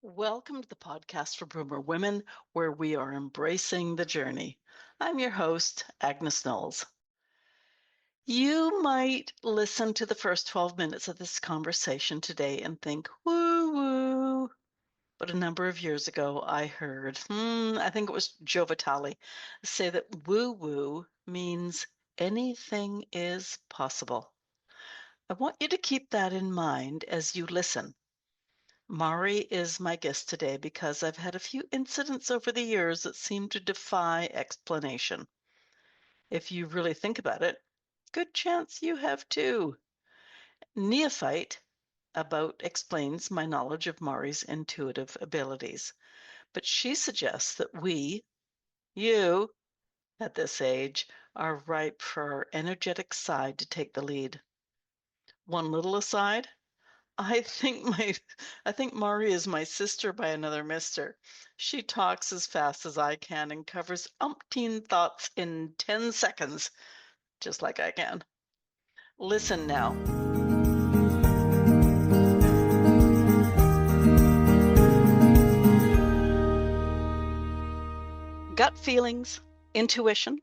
Welcome to the podcast for Boomer Women, where we are embracing the journey. I'm your host, Agnes Knowles. You might listen to the first 12 minutes of this conversation today and think, woo woo. But a number of years ago, I heard, I think it was Joe Vitale, say that woo woo means anything is possible. I want you to keep that in mind as you listen. Mari is my guest today because I've had a few incidents over the years that seem to defy explanation. If you really think about it, good chance you have too. Neophyte about explains my knowledge of Mari's intuitive abilities, but she suggests that you, at this age, are ripe for our energetic side to take the lead. One little aside, I think my I think Mari is my sister by another mister. She talks as fast as I can and covers umpteen thoughts in 10 seconds, just like I can. Listen now. Gut feelings, intuition,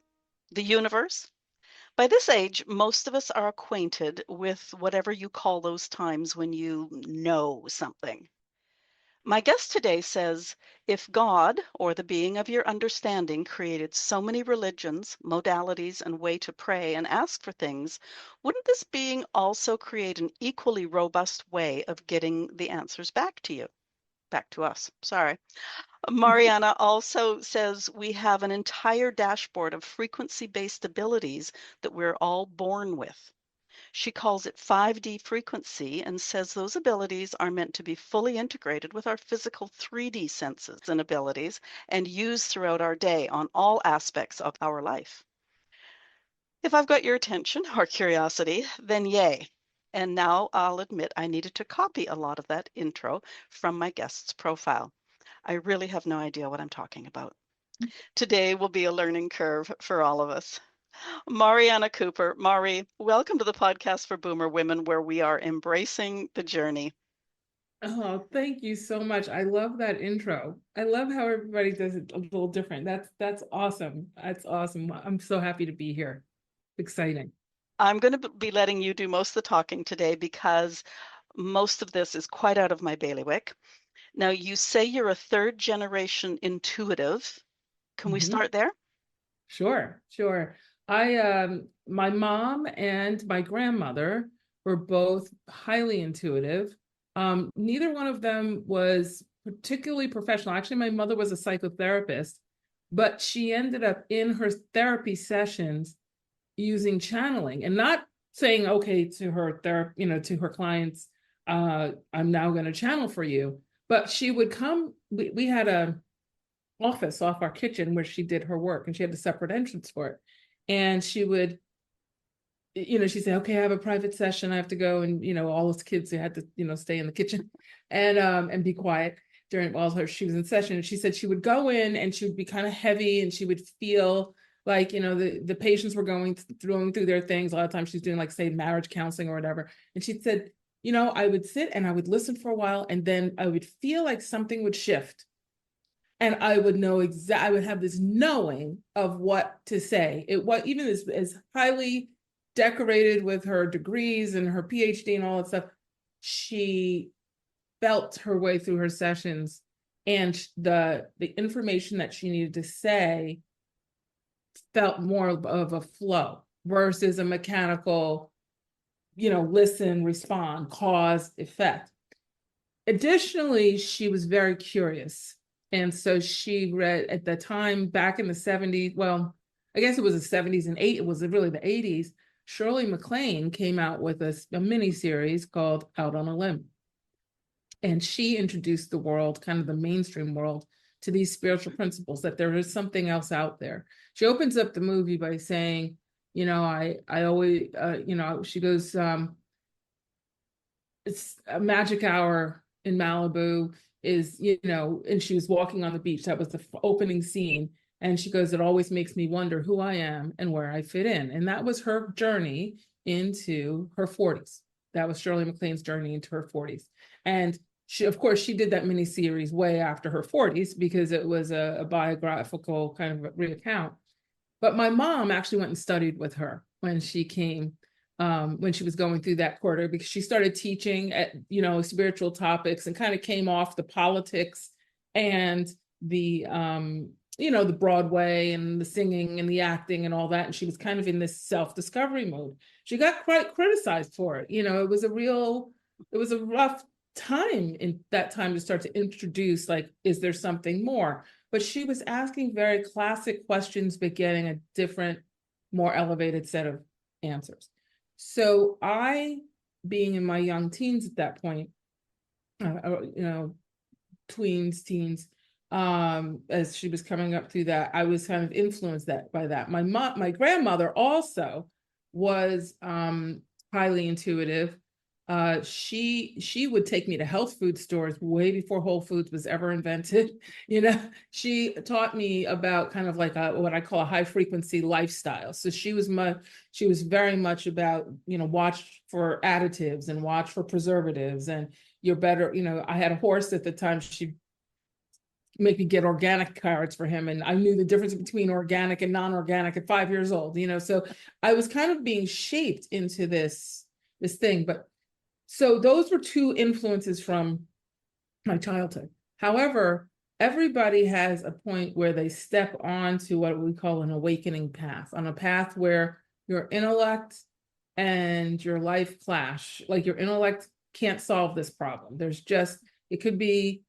the universe. By this age, most of us are acquainted with whatever you call those times when you know something. My guest today says, if God, or the being of your understanding, created so many religions, modalities, and way to pray and ask for things, wouldn't this being also create an equally robust way of getting the answers back to you? Back to us, sorry. Mariana also says we have an entire dashboard of frequency-based abilities that we're all born with. She calls it 5D frequency and says those abilities are meant to be fully integrated with our physical 3D senses and abilities and used throughout our day on all aspects of our life. If I've got your attention or curiosity, then yay. And now I'll admit I needed to copy a lot of that intro from my guest's profile. I really have no idea what I'm talking about. Today will be a learning curve for all of us. Mariana Cooper. Mari, welcome to the podcast for Boomer Women, where we are embracing the journey. Oh, thank you so much. I love that intro. I love how everybody does it a little different. That's awesome. That's awesome. I'm so happy to be here. Exciting. I'm going to be letting you do most of the talking today because most of this is quite out of my bailiwick. Now, you say you're a third generation intuitive. Can we Mhm. start there? Sure. My mom and my grandmother were both highly intuitive. Neither one of them was particularly professional. Actually, my mother was a psychotherapist, but she ended up in her therapy sessions using channeling and not saying, okay, to her to her clients, I'm now going to channel for you. But she would come, we had a office off our kitchen where she did her work, and she had a separate entrance for it. And she would, she'd say, okay, I have a private session. I have to go. And, all those kids who had to, stay in the kitchen and be quiet during while she was in session. And she said she would go in and she would be kind of heavy, and she would feel like, the patients were going through their things. A lot of times she's doing, like, say, marriage counseling or whatever. And she said, I would sit and I would listen for a while, and then I would feel like something would shift. And I would know I would have this knowing of what to say. It was even as highly decorated with her degrees and her PhD and all that stuff. She felt her way through her sessions, and the information that she needed to say felt more of a flow versus a mechanical, listen, respond, cause, effect. Additionally, she was very curious. And so she read at the time back in the 70s. Well, I guess it was the 70s and it was really the 80s. Shirley MacLaine came out with a mini series called Out on a Limb. And she introduced the world, kind of the mainstream world, to these spiritual principles, that there is something else out there. She opens up the movie by saying, I always, she goes, it's a magic hour in Malibu is, and she was walking on the beach. That was the opening scene. And she goes, it always makes me wonder who I am and where I fit in. And that was her journey into her 40s. That was Shirley MacLaine's journey into her 40s. And of course, she did that miniseries way after her 40s because it was a biographical kind of recount. But my mom actually went and studied with her when she came, when she was going through that quarter, because she started teaching at, spiritual topics and kind of came off the politics and the, the Broadway and the singing and the acting and all that. And she was kind of in this self-discovery mode. She got quite criticized for it. It was a rough time in that time to start to introduce, like, is there something more? But she was asking very classic questions, but getting a different, more elevated set of answers. So I, being in my young teens at that point, tweens, teens, as she was coming up through that, I was kind of influenced by that. My grandmother also was highly intuitive. She would take me to health food stores way before Whole Foods was ever invented. She taught me about kind of like what I call a high frequency lifestyle. So she was very much about, watch for additives and watch for preservatives, and you're better. I had a horse at the time. She make me get organic carrots for him, and I knew the difference between organic and non-organic at 5 years old. So I was kind of being shaped into this thing. But so those were two influences from my childhood. However, everybody has a point where they step onto what we call an awakening path, on a path where your intellect and your life clash. Like, your intellect can't solve this problem. It could be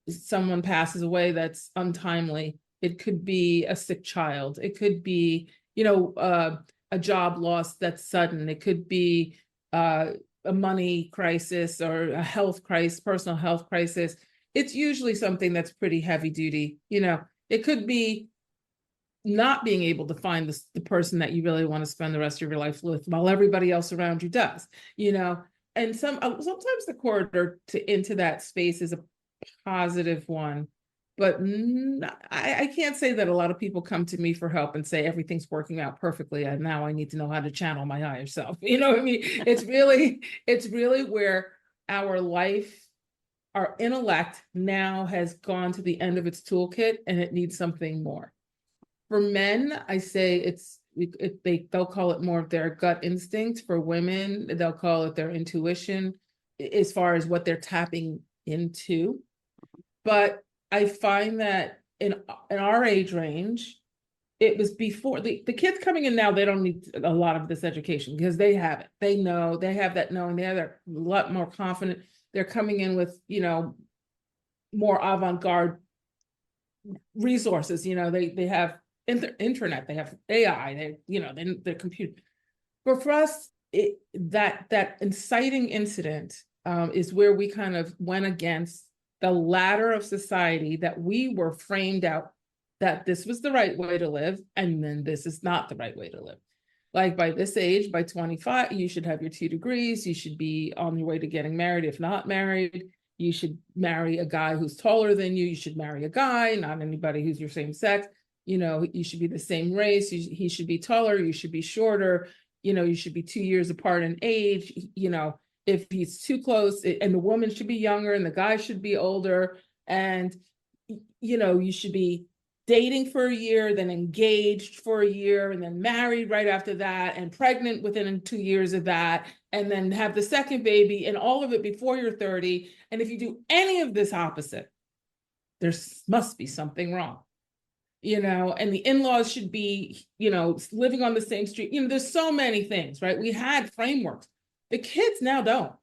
someone passes away that's untimely. It could be a sick child. It could be, a job loss that's sudden. It could be a money crisis or a health crisis, personal health crisis. It's usually something that's pretty heavy duty. It could be not being able to find the person that you really want to spend the rest of your life with while everybody else around you does, and sometimes the corridor into that space is a positive one, but I can't say that a lot of people come to me for help and say everything's working out perfectly and now I need to know how to channel my higher self. You know what I mean? It's really where our intellect now has gone to the end of its toolkit and it needs something more. For men, I say they'll call it more of their gut instinct. For women, they'll call it their intuition, as far as what they're tapping into. But I find that in our age range, it was before the kids coming in now, they don't need a lot of this education because they have it. They know, they have that knowing, they're a lot more confident. They're coming in with, more avant-garde resources. They have internet, they have AI, they're computer. But for us, that inciting incident is where we kind of went against the ladder of society that we were framed out, that this was the right way to live, and then this is not the right way to live. Like, by this age, by 25, you should have your 2 degrees, you should be on your way to getting married, if not married. You should marry a guy who's taller than you. You should marry a guy, not anybody who's your same sex. You should be the same race. He should be taller, you should be shorter. You should be 2 years apart in age. If he's too close, and the woman should be younger and the guy should be older, and you should be dating for a year, then engaged for a year, and then married right after that, and pregnant within 2 years of that, and then have the second baby, and all of it before you're 30. And if you do any of this opposite, there must be something wrong. And the in-laws should be, living on the same street. There's so many things, right? We had frameworks. The kids now don't.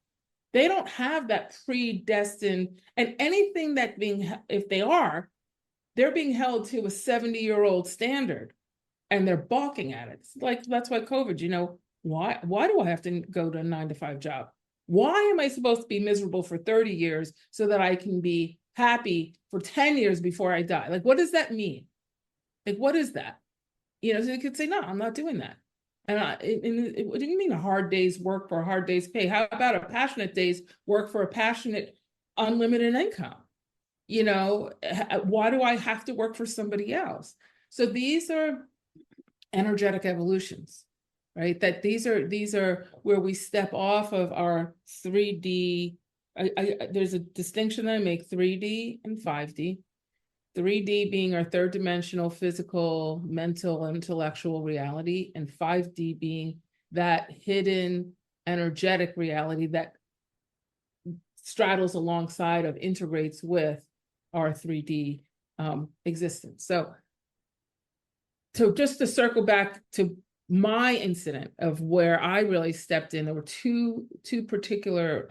They don't have that predestined, and anything that if they're being held to a 70-year-old standard, and they're balking at it. It's like, that's why COVID, why do I have to go to a 9-to-5 job? Why am I supposed to be miserable for 30 years so that I can be happy for 10 years before I die? Like, what does that mean? Like, what is that? So you could say, no, I'm not doing that. And what do you mean a hard day's work for a hard day's pay? How about a passionate day's work for a passionate, unlimited income? Why do I have to work for somebody else? So these are energetic evolutions, right? That these are where we step off of our 3D there's a distinction that I make 3D and 5D. 3D being our third dimensional physical, mental, intellectual reality, and 5D being that hidden energetic reality that straddles alongside of integrates with our 3D existence. So just to circle back to my incident of where I really stepped in, there were two particular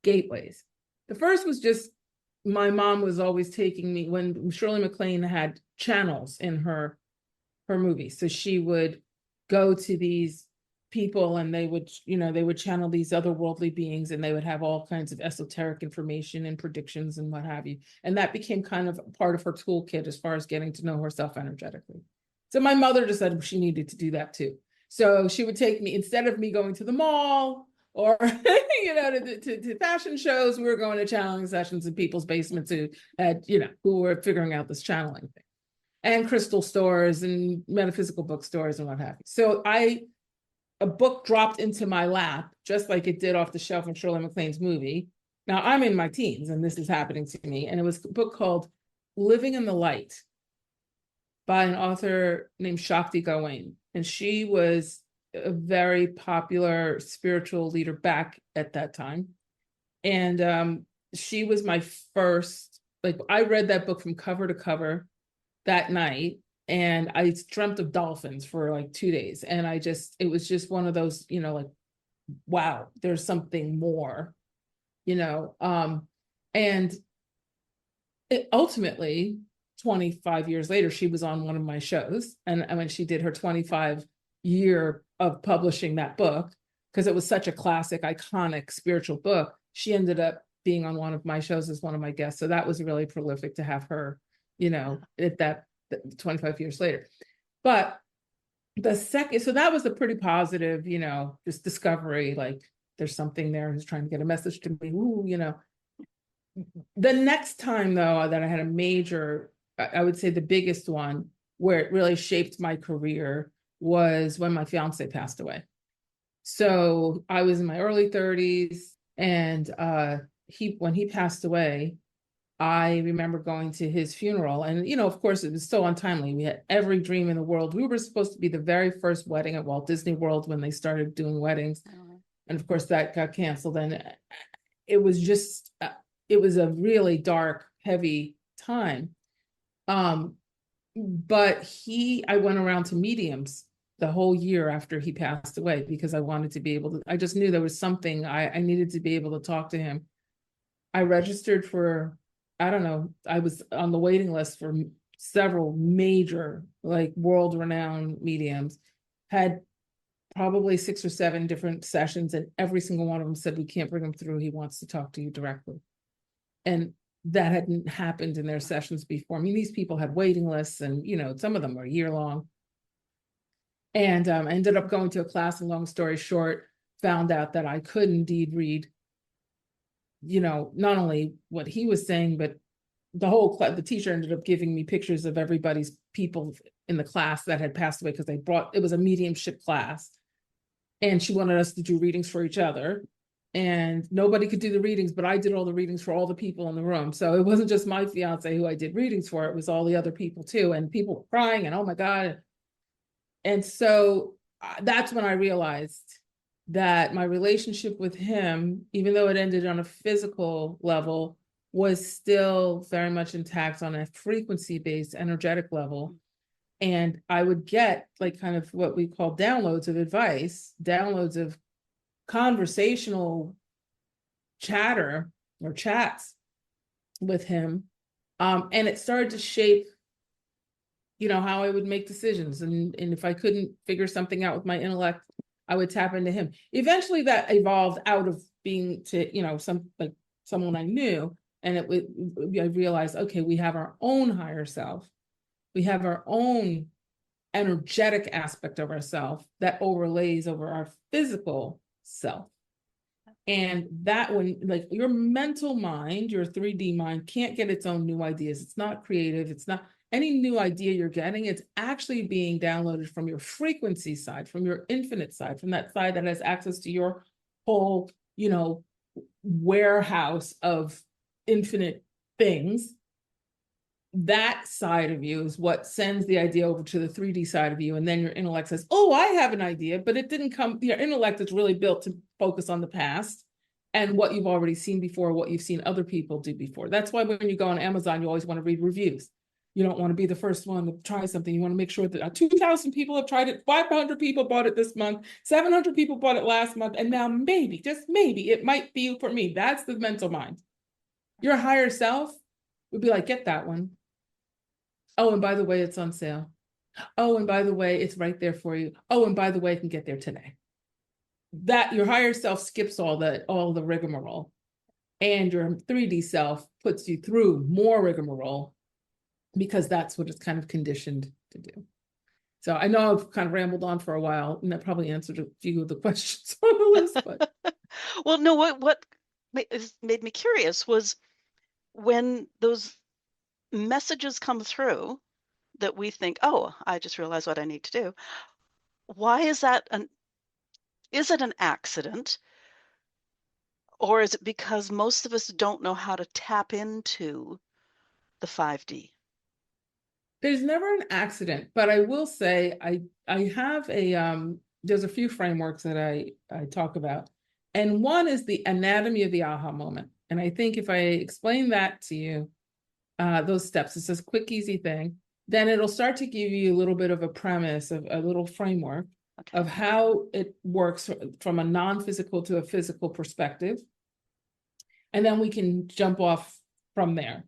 gateways. The first was just my mom was always taking me when Shirley MacLaine had channels in her movies. So she would go to these people and they would channel these otherworldly beings, and they would have all kinds of esoteric information and predictions and what have you. And that became kind of part of her toolkit as far as getting to know herself energetically. So my mother decided she needed to do that too. So she would take me, instead of me going to the mall or to fashion shows, we were going to channeling sessions in people's basements who had, who were figuring out this channeling thing, and crystal stores and metaphysical bookstores and what have you. So a book dropped into my lap, just like it did off the shelf in Shirley MacLaine's movie. Now I'm in my teens and this is happening to me. And it was a book called Living in the Light by an author named Shakti Gawain. And she was a very popular spiritual leader back at that time. And she was my first, I read that book from cover to cover that night. And I dreamt of dolphins for 2 days. And it was just one of those, wow, there's something more, and it ultimately 25 years later, she was on one of my shows. And when she did her 25 year of publishing that book, because it was such a classic, iconic spiritual book, she ended up being on one of my shows as one of my guests. So that was really prolific to have her, at that 25 years later. But the second, so that was a pretty positive, just discovery, there's something there who's trying to get a message to me. Ooh, The next time though, that I had a major, I would say the biggest one where it really shaped my career was when my fiance passed away. So I was in my early 30s, and when he passed away, I remember going to his funeral, and, of course, it was so untimely. We had every dream in the world. We were supposed to be the very first wedding at Walt Disney World when they started doing weddings. And of course, that got canceled. And it was just, it was a really dark, heavy time. But I went around to mediums the whole year after he passed away because I wanted to be able to, I just knew there was something I needed to be able to talk to him. I registered for, I don't know, I was on the waiting list for several major, world-renowned mediums, had probably 6 or 7 different sessions, and every single one of them said, we can't bring him through. He wants to talk to you directly. And that hadn't happened in their sessions before. I mean, these people had waiting lists, and, some of them were year-long. And I ended up going to a class, and long story short, found out that I could indeed read not only what he was saying, but the teacher ended up giving me pictures of everybody's people in the class that had passed away, because it was a mediumship class, and she wanted us to do readings for each other, and nobody could do the readings, but I did all the readings for all the people in the room. So it wasn't just my fiance who I did readings for, it was all the other people too. And people were crying and, oh my God. And so that's when I realized that my relationship with him, even though it ended on a physical level, was still very much intact on a frequency-based energetic level. And I would get kind of what we call downloads of advice, downloads of conversational chatter or chats with him. And it started to shape, how I would make decisions. And if I couldn't figure something out with my intellect, I would tap into him. Eventually that evolved out of being to, someone I knew. And I realized, okay, we have our own higher self. We have our own energetic aspect of ourself that overlays over our physical self. And that when your mental mind, your 3D mind can't get its own new ideas. It's not creative. It's not any new idea you're getting. It's actually being downloaded from your frequency side, from your infinite side, from that side that has access to your whole, warehouse of infinite things. That side of you is what sends the idea over to the 3D side of you. And then your intellect says, oh, I have an idea, but it didn't come. Your intellect is really built to focus on the past and what you've already seen before, what you've seen other people do before. That's why when you go on Amazon, you always want to read reviews. You don't want to be the first one to try something. You want to make sure that 2,000 people have tried it, 500 people bought it this month, 700 people bought it last month, and now maybe, just maybe, it might be for me. That's the mental mind. Your higher self would be like, get that one. Oh, and by the way, it's on sale. Oh, and by the way, it's right there for you. Oh, and by the way, I can get there today. That your higher self skips all the rigmarole, and your 3D self puts you through more rigmarole because that's what it's kind of conditioned to do. So I know I've kind of rambled on for a while, and that probably answered a few of the questions on the list. But well, no, what made me curious was when those messages come through that we think, oh, I just realized what I need to do. Why is that is it an accident? Or is it because most of us don't know how to tap into the 5D? there's never an accident, but I will say I have there's a few frameworks that I talk about. And one is the anatomy of the aha moment. And I think if I explain that to you, those steps, it's this quick, easy thing, then it'll start to give you a little bit of a premise, of a little framework of how it works from a non-physical to a physical perspective. And then we can jump off from there.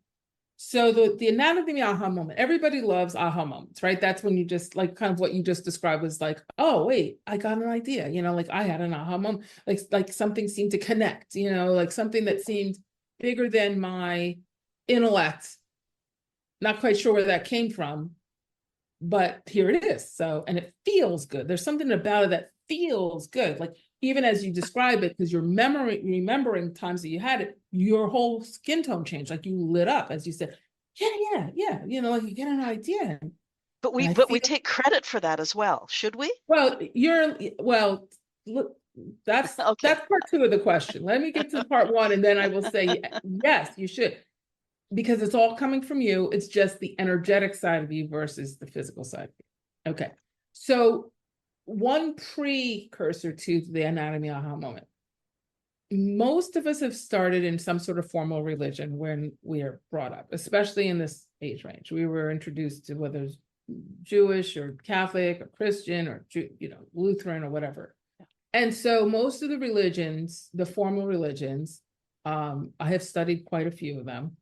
So the anatomy of the aha moment, everybody loves aha moments, right? That's when you just like kind of what you just described was like, oh, wait, I got an idea, like I had an aha moment, like something seemed to connect, like something that seemed bigger than my intellect. Not quite sure where that came from, but here it is. So, and it feels good. There's something about it that feels good. Like even as you describe it, because you're remembering times that you had it, your whole skin tone changed. Like you lit up, as you said, yeah. Like you get an idea. But we take credit for that as well, should we? Well, look, that's Okay. that's part two of the question. Let me get to part one, and then I will say yes, you should. Because it's all coming from you. It's just the energetic side of you versus the physical side of you. Okay. So one precursor to the anatomy aha moment. Most of us have started in some sort of formal religion when we are brought up, especially in this age range. We were introduced to whether it's Jewish or Catholic or Christian or Lutheran or whatever. And so most of the religions, the formal religions, I have studied quite a few of them,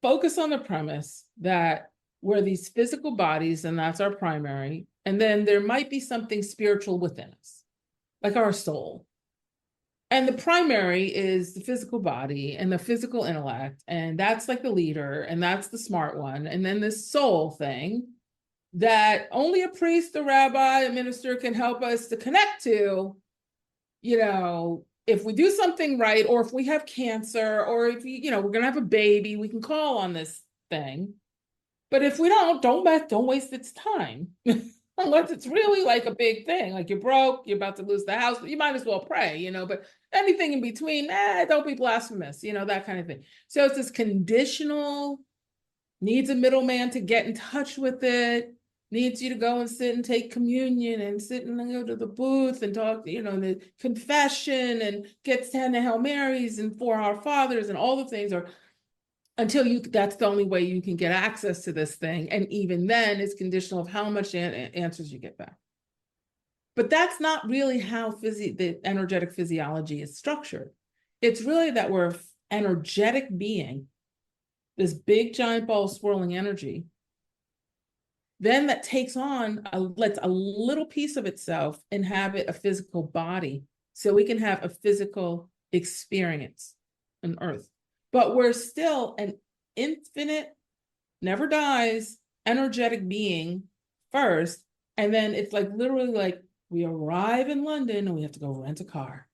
focus on the premise that we're these physical bodies, and that's our primary. And then there might be something spiritual within us, like our soul. And the primary is the physical body and the physical intellect. And that's like the leader, and that's the smart one. And then this soul thing that only a priest, a rabbi, a minister can help us to connect to, if we do something right, or if we have cancer, or if we're going to have a baby, we can call on this thing. But if we don't waste its time. Unless it's really like a big thing, like you're broke, you're about to lose the house, you might as well pray, but anything in between, don't be blasphemous, that kind of thing. So it's this conditional, needs a middleman to get in touch with it, needs you to go and sit and take communion and sit and go to the booth and talk, the confession and get 10 Hail Marys and 4 Our Fathers and all the things, or until that's the only way you can get access to this thing. And even then it's conditional of how much answers you get back. But that's not really how the energetic physiology is structured. It's really that we're an energetic being, this big giant ball of swirling energy, then that takes on, lets a little piece of itself inhabit a physical body so we can have a physical experience on Earth. But we're still an infinite, never dies, energetic being first. And then it's like literally like we arrive in London and we have to go rent a car.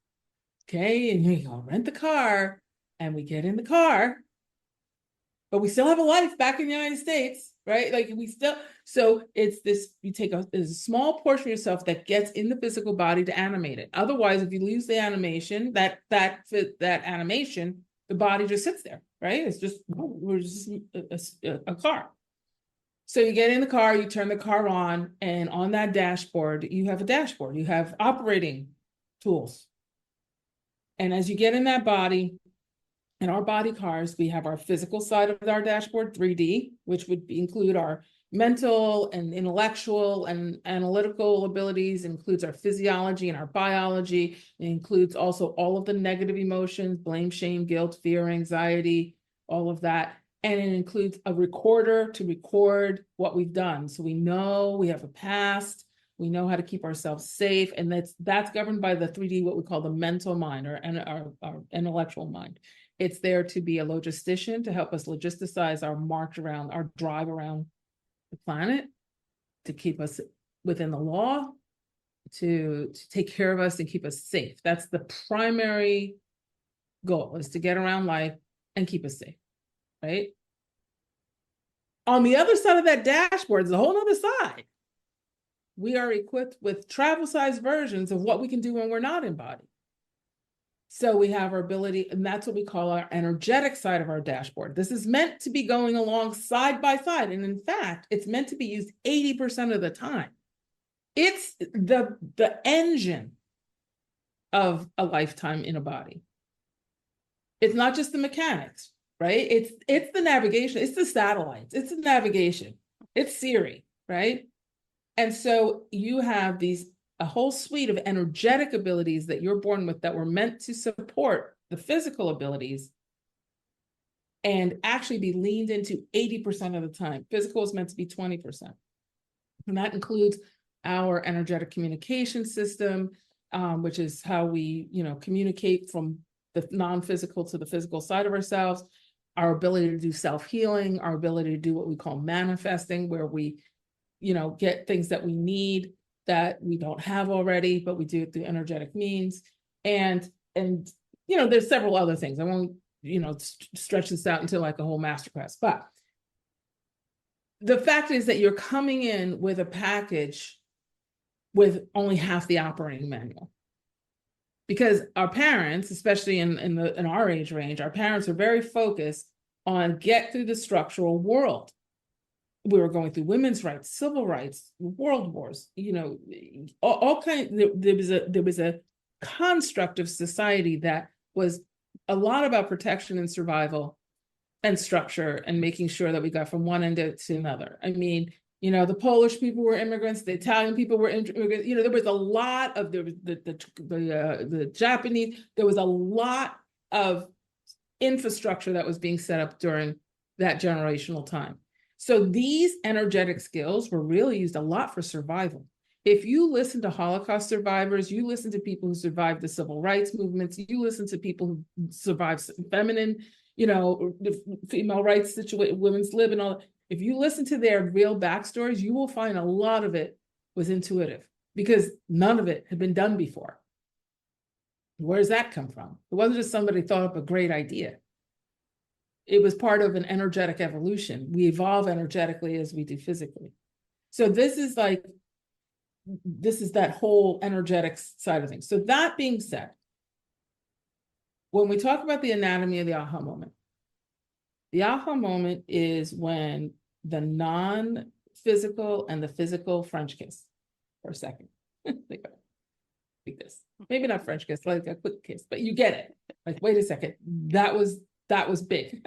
Okay. And we go rent the car and we get in the car. but we still have a life back in the United States, right? Like we still, so it's this, you take there's a small portion of yourself that gets in the physical body to animate it. Otherwise, if you lose the animation, that animation, the body just sits there, right? It's just, we're just a car. So you get in the car, you turn the car on, and on that dashboard, you have a dashboard, you have operating tools. And as you get in that body, in our body cars, we have our physical side of our dashboard, 3D, which would include our mental and intellectual and analytical abilities, includes our physiology and our biology. It includes also all of the negative emotions, blame, shame, guilt, fear, anxiety, all of that. And it includes a recorder to record what we've done. So we know we have a past, we know how to keep ourselves safe. And that's governed by the 3D, what we call the mental mind or our intellectual mind. It's there to be a logistician to help us logisticize our march around, our drive around the planet, to keep us within the law, to take care of us and keep us safe. That's the primary goal, is to get around life and keep us safe, right? On the other side of that dashboard is a whole other side. We are equipped with travel-sized versions of what we can do when we're not embodied. So we have our ability, and that's what we call our energetic side of our dashboard. This is meant to be going along side by side. And in fact, it's meant to be used 80% of the time. It's the engine of a lifetime in a body. It's not just the mechanics, right? It's the navigation, it's the satellites, it's the navigation, it's Siri, right? And so you have a whole suite of energetic abilities that you're born with that were meant to support the physical abilities and actually be leaned into 80% of the time. Physical is meant to be 20%. And that includes our energetic communication system, which is how we, communicate from the non-physical to the physical side of ourselves, our ability to do self-healing, our ability to do what we call manifesting, where we, get things that we need that we don't have already, but we do it through energetic means. And there's several other things. I won't, stretch this out into like a whole masterclass, but the fact is that you're coming in with a package with only half the operating manual. Because our parents, especially in our age range, our parents are very focused on get through the structural world. We were going through women's rights, civil rights, world wars, all kinds. There was a construct of society that was a lot about protection and survival and structure and making sure that we got from one end to another. I mean, the Polish people were immigrants, the Italian people were immigrants. There was a lot of the Japanese. There was a lot of infrastructure that was being set up during that generational time. So these energetic skills were really used a lot for survival. If you listen to Holocaust survivors, you listen to people who survived the civil rights movements, you listen to people who survived feminine, the female rights situation, women's lib and all. If you listen to their real backstories, you will find a lot of it was intuitive because none of it had been done before. Where does that come from? It wasn't just somebody thought up a great idea. It was part of an energetic evolution. We evolve energetically as we do physically. So this is that whole energetic side of things. So that being said, when we talk about the anatomy of the aha moment is when the non-physical and the physical French kiss for a second. Like this. Maybe not French kiss, like a quick kiss, but you get it. Like, wait a second, that was big,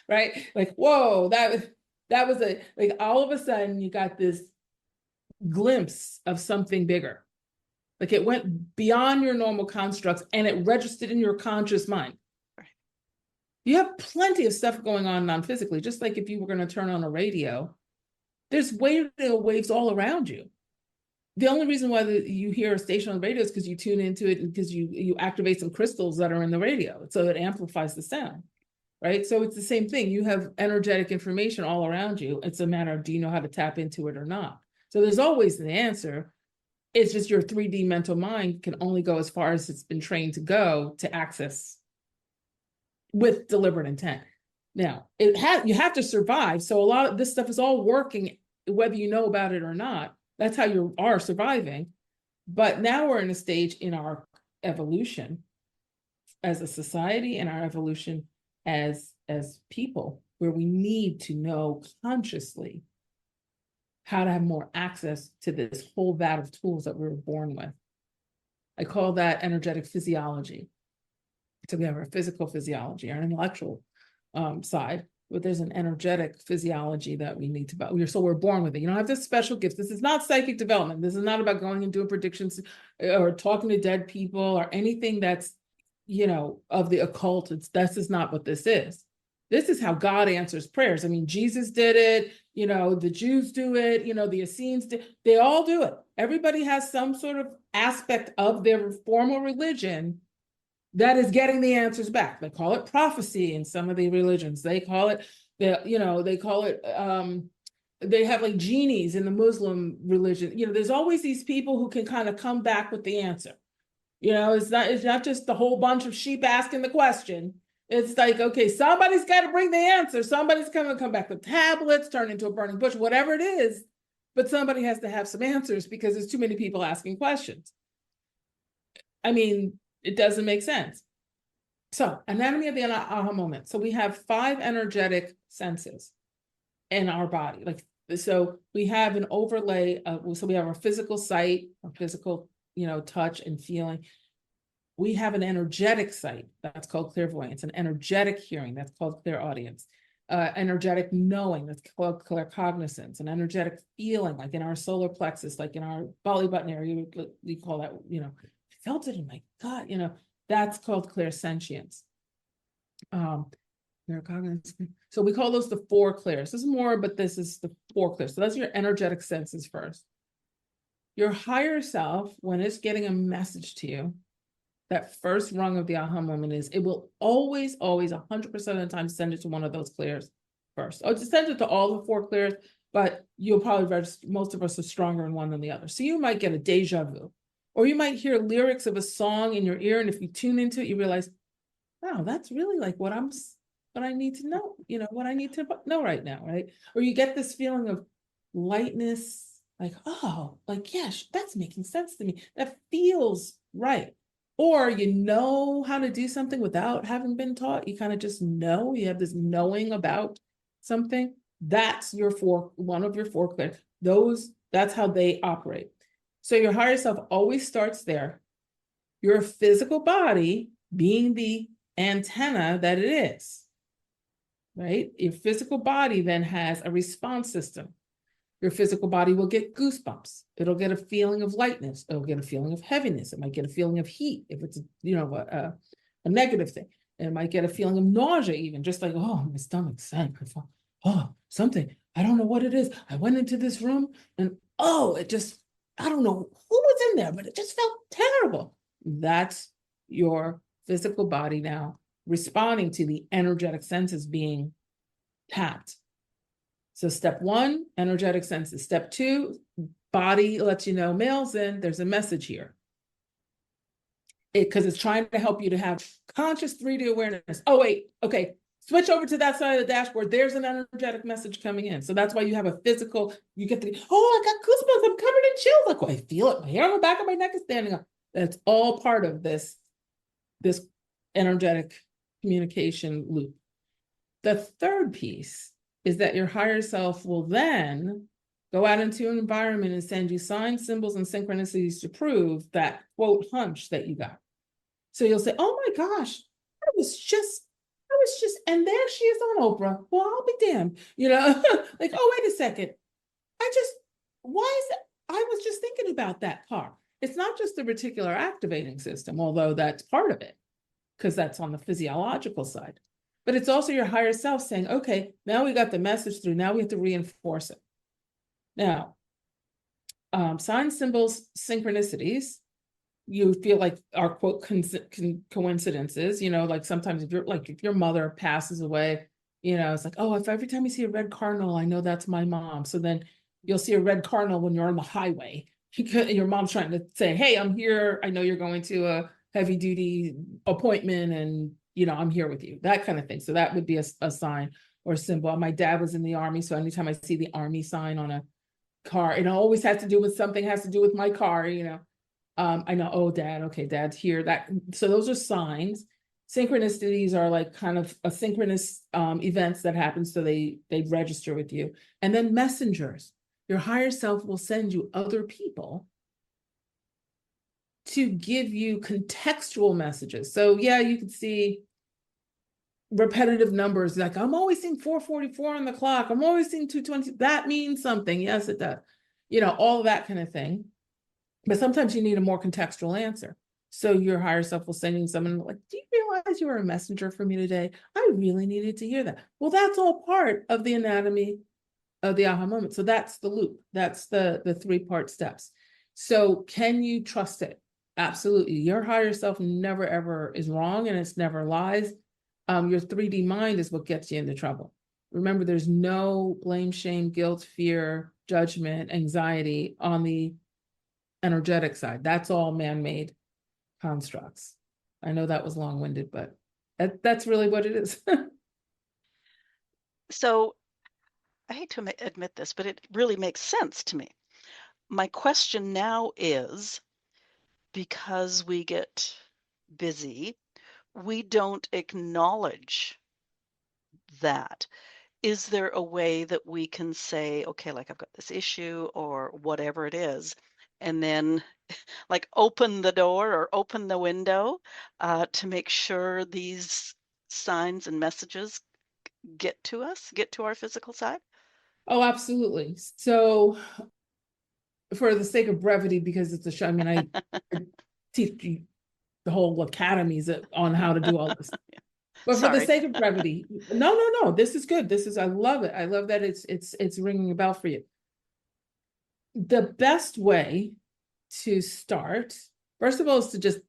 right? Like, whoa, that was like all of a sudden you got this glimpse of something bigger. Like it went beyond your normal constructs and it registered in your conscious mind. You have plenty of stuff going on non-physically, just like if you were going to turn on a radio, there's radio waves all around you. The only reason why you hear a station on the radio is because you tune into it because you activate some crystals that are in the radio. So it amplifies the sound, right? So it's the same thing. You have energetic information all around you. It's a matter of, do you know how to tap into it or not? So there's always an answer. It's just your 3D mental mind can only go as far as it's been trained to go to access with deliberate intent. Now, you have to survive. So a lot of this stuff is all working, whether you know about it or not. That's how you are surviving. But now we're in a stage in our evolution as a society and our evolution as people where we need to know consciously how to have more access to this whole vat of tools that we were born with. I call that energetic physiology. So we have our physical physiology, our intellectual side, but there's an energetic physiology that we need to, so we're born with it. You don't have this special gifts. This is not psychic development. This is not about going and doing predictions or talking to dead people or anything that's, of the occult. This is not what this is. This is how God answers prayers. I mean, Jesus did it, the Jews do it, the Essenes did, they all do it. Everybody has some sort of aspect of their formal religion that is getting the answers back. They call it prophecy in some of the religions. They call it, they have like genies in the Muslim religion. There's always these people who can kind of come back with the answer. It's not just the whole bunch of sheep asking the question. It's like, okay, somebody's got to bring the answer. Somebody's going to come back with tablets, turn into a burning bush, whatever it is. But somebody has to have some answers because there's too many people asking questions. I mean, it doesn't make sense. So, anatomy of the aha moment. So we have 5 energetic senses in our body. So we have an overlay of, so we have our physical sight, our physical, touch and feeling. We have an energetic sight, that's called clairvoyance, an energetic hearing, that's called clairaudience, energetic knowing, that's called claircognizance, an energetic feeling, like in our solar plexus, like in our belly button area, we call that, felt it in my gut, that's called clairsentience. So we call those the 4 clairs. This is more, but this is the 4 clairs. So that's your energetic senses first. Your higher self, when it's getting a message to you, that first rung of the aha moment is, it will always 100% of the time send it to one of those clairs first. Or just send it to all the 4 clairs, but you'll probably register, most of us are stronger in one than the other. So you might get a deja vu, or you might hear lyrics of a song in your ear, and if you tune into it, you realize, wow, that's really like what I need to know, what I need to know right now, right? Or you get this feeling of lightness, like, oh, like, yeah, that's making sense to me. That feels right. Or you know how to do something without having been taught. You kind of just know, you have this knowing about something. That's one of your 4 clairs. That's how they operate. So your higher self always starts there. Your physical body being the antenna that it is, right? Your physical body then has a response system. Your physical body will get goosebumps. It'll get a feeling of lightness. It'll get a feeling of heaviness. It might get a feeling of heat if it's, a negative thing. It might get a feeling of nausea even, just like, oh, my stomach's sank. Oh, something. I don't know what it is. I went into this room and, oh, I don't know who was in there, but it just felt terrible. That's your physical body now responding to the energetic senses being tapped. So step 1, energetic senses. Step 2, body lets you know, mail's in, there's a message here. Because it's trying to help you to have conscious 3D awareness. Oh, wait, okay, switch over to that side of the dashboard. There's an energetic message coming in. So that's why you have a physical, you get I got goosebumps, I'm covered in chills. Like, I feel it, my hair on the back of my neck is standing up. That's all part of this energetic communication loop. The 3rd piece is that your higher self will then go out into an environment and send you signs, symbols, and synchronicities to prove that, quote, hunch that you got. So you'll say, oh my gosh, I was just, and there she is on Oprah. Well, I'll be damned. Like, oh, wait a second. Why is it? I was just thinking about that car. It's not just the reticular activating system, although that's part of it, because that's on the physiological side. But it's also your higher self saying, okay, now we got the message through. Now we have to reinforce it. Now, signs, symbols, synchronicities, you feel like are, quote, coincidences. Like sometimes if your mother passes away, it's like, oh, if every time you see a red cardinal, I know that's my mom. So then you'll see a red cardinal when you're on the highway. Your mom's trying to say, hey, I'm here. I know you're going to a heavy duty appointment and I'm here with you, that kind of thing. So that would be a sign or a symbol. My dad was in the Army, so anytime I see the Army sign on a car, it always has to do with something, has to do with my car, I know, oh, dad, okay, dad's here. So those are signs. Synchronicities are like kind of asynchronous events that happen, so they register with you. And then messengers. Your higher self will send you other people to give you contextual messages. So yeah, you can see repetitive numbers, like I'm always seeing 4:44 on the clock, I'm always seeing 2:20. That means something. Yes, it does. All of that kind of thing. But sometimes you need a more contextual answer. So your higher self will send you someone like, do you realize you were a messenger for me today? I really needed to hear that. Well, that's all part of the anatomy of the aha moment. So that's the loop. That's the 3-part steps. So can you trust it? Absolutely. Your higher self never, ever is wrong, and it's never lies. Your 3D mind is what gets you into trouble. Remember, there's no blame, shame, guilt, fear, judgment, anxiety on the energetic side. That's all man-made constructs. I know that was long-winded, but that's really what it is. So I hate to admit this, but it really makes sense to me. My question now is, because we get busy, we don't acknowledge that. Is there a way that we can say, okay, like I've got this issue or whatever it is, and then like open the door or open the window to make sure these signs and messages get to us, get to our physical side? Oh, absolutely. So for the sake of brevity, because it's a show, I mean, I teach you the whole academies on how to do all this. But for the Sorry. sake of brevity, no, this is good. I love it. I love that it's ringing a bell for you. The best way to start, first of all, is to just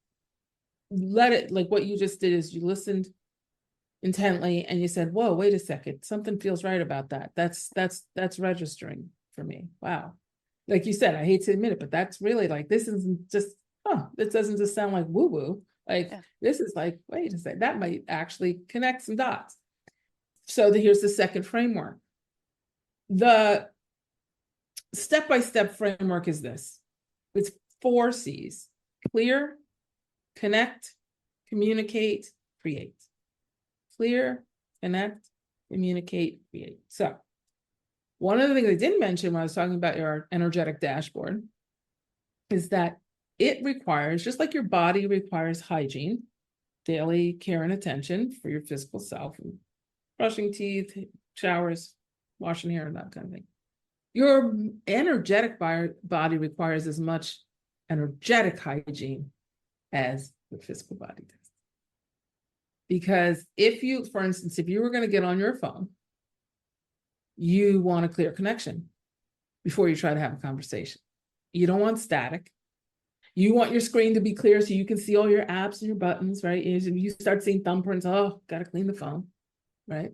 let it, like what you just did is you listened intently and you said, whoa, wait a second, something feels right about that. That's registering for me. Wow. Like you said, I hate to admit it, but that's really like, this isn't just, this doesn't just sound like woo-woo. Like, Yeah. this is like, wait a second, that might actually connect some dots. So here's the second framework. The step-by-step framework is this. It's 4 C's: clear, connect, communicate, create. Clear, connect, communicate, create. So one of the things I didn't mention when I was talking about your energetic dashboard is that it requires, just like your body requires hygiene, daily care and attention for your physical self, brushing teeth, showers, washing hair, and that kind of thing. Your energetic body requires as much energetic hygiene as the physical body does. Because for instance, if you were going to get on your phone, you want a clear connection before you try to have a conversation. You don't want static. You want your screen to be clear so you can see all your apps and your buttons, right? You start seeing thumbprints, oh, got to clean the phone, right?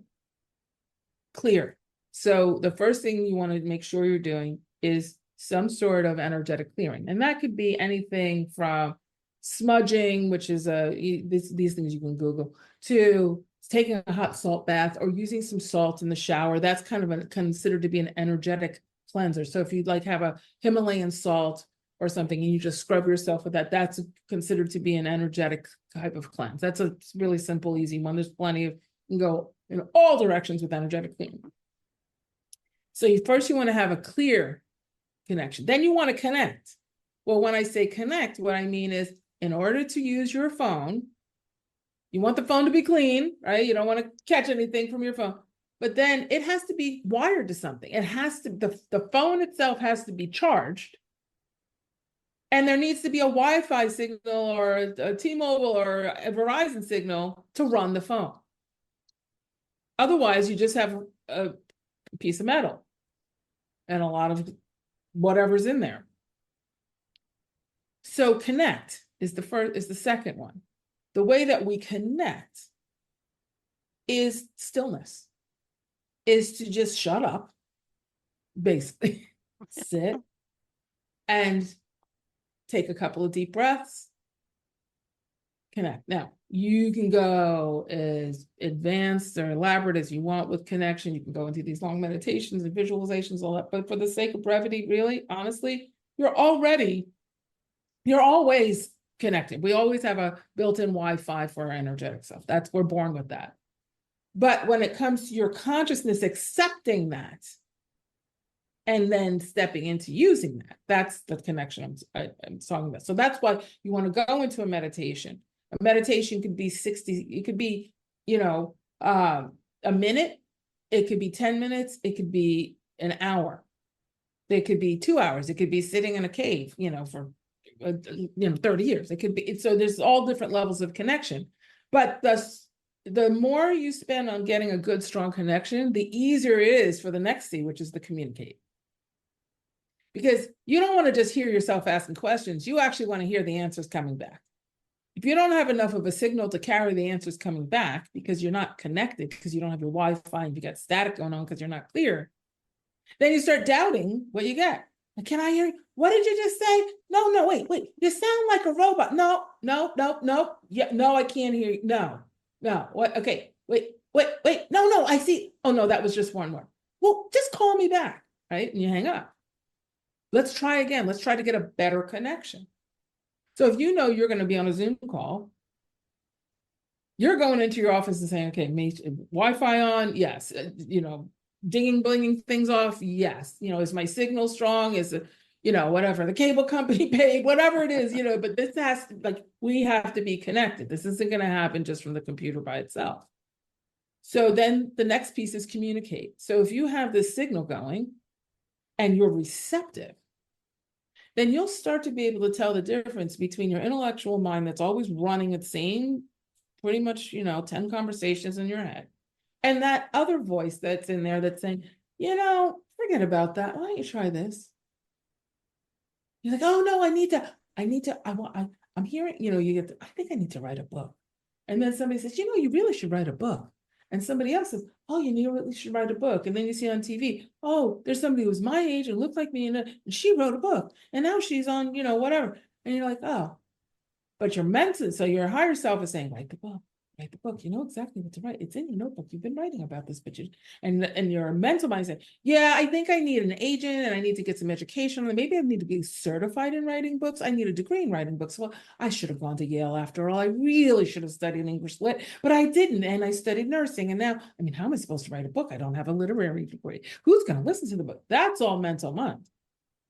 Clear. So the first thing you want to make sure you're doing is some sort of energetic clearing. And that could be anything from smudging, which is these things you can Google, to taking a hot salt bath or using some salt in the shower. That's kind of considered to be an energetic cleanser. So if you'd like have a Himalayan salt or something and you just scrub yourself with that, that's considered to be an energetic type of cleanse. That's a really simple, easy one. There's plenty of, you can go in all directions with energetic cleaning. So first you want to have a clear connection. Then you want to connect. Well, when I say connect, what I mean is in order to use your phone, you want the phone to be clean, right? You don't want to catch anything from your phone. But then it has to be wired to something. It has to, the phone itself has to be charged. And there needs to be a Wi-Fi signal or a T-Mobile or a Verizon signal to run the phone. Otherwise, you just have a piece of metal and a lot of whatever's in there. So connect is the second one. The way that we connect is stillness, is to just shut up, basically, sit and take a couple of deep breaths, connect. Now, you can go as advanced or elaborate as you want with connection. You can go into these long meditations and visualizations, all that. But for the sake of brevity, really, honestly, you're always connected. We always have a built-in Wi-Fi for our energetic self. We're born with that. But when it comes to your consciousness accepting that and then stepping into using that, that's the connection I'm talking about. So that's why you want to go into a meditation. A meditation could be 60, it could be, a minute, it could be 10 minutes, it could be an hour, it could be 2 hours, it could be sitting in a cave, for 30 years. It could be, so there's all different levels of connection. But the more you spend on getting a good, strong connection, the easier it is for the next C, which is to communicate. Because you don't want to just hear yourself asking questions. You actually want to hear the answers coming back. If you don't have enough of a signal to carry the answers coming back because you're not connected, because you don't have your Wi-Fi and you got static going on because you're not clear, then you start doubting what you get. Can I hear you? What did you just say? No, wait. You sound like a robot. No. Yeah, no, I can't hear you. No. What? Okay, wait. No, I see. Oh, no, that was just one word. Well, just call me back, right? And you hang up. Let's try again. Let's try to get a better connection. So if you know you're going to be on a Zoom call, you're going into your office and saying, okay, Wi-Fi on? Yes. Dinging, blinging things off? Yes. Is my signal strong? Is it, whatever, the cable company paid, whatever it is, but this has to, we have to be connected. This isn't going to happen just from the computer by itself. So then the next piece is communicate. So if you have this signal going and you're receptive, then you'll start to be able to tell the difference between your intellectual mind that's always running its same, pretty much, 10 conversations in your head, and that other voice that's in there that's saying, forget about that. Why don't you try this? You're like, oh no, I'm hearing, I think I need to write a book. And then somebody says, you really should write a book. And somebody else says, oh, you really should write a book. And then you see on TV, oh, there's somebody who's my age and looked like me, and she wrote a book. And now she's on, whatever. And you're like, oh, but your mental, so your higher self is saying, write the book. Write the book. You know exactly what to write. It's in your notebook. You've been writing about this, but and your mental mind said, yeah, I think I need an agent and I need to get some education. And maybe I need to be certified in writing books. I need a degree in writing books. Well, I should have gone to Yale after all. I really should have studied English lit, but I didn't. And I studied nursing. And now, how am I supposed to write a book? I don't have a literary degree. Who's going to listen to the book? That's all mental mind.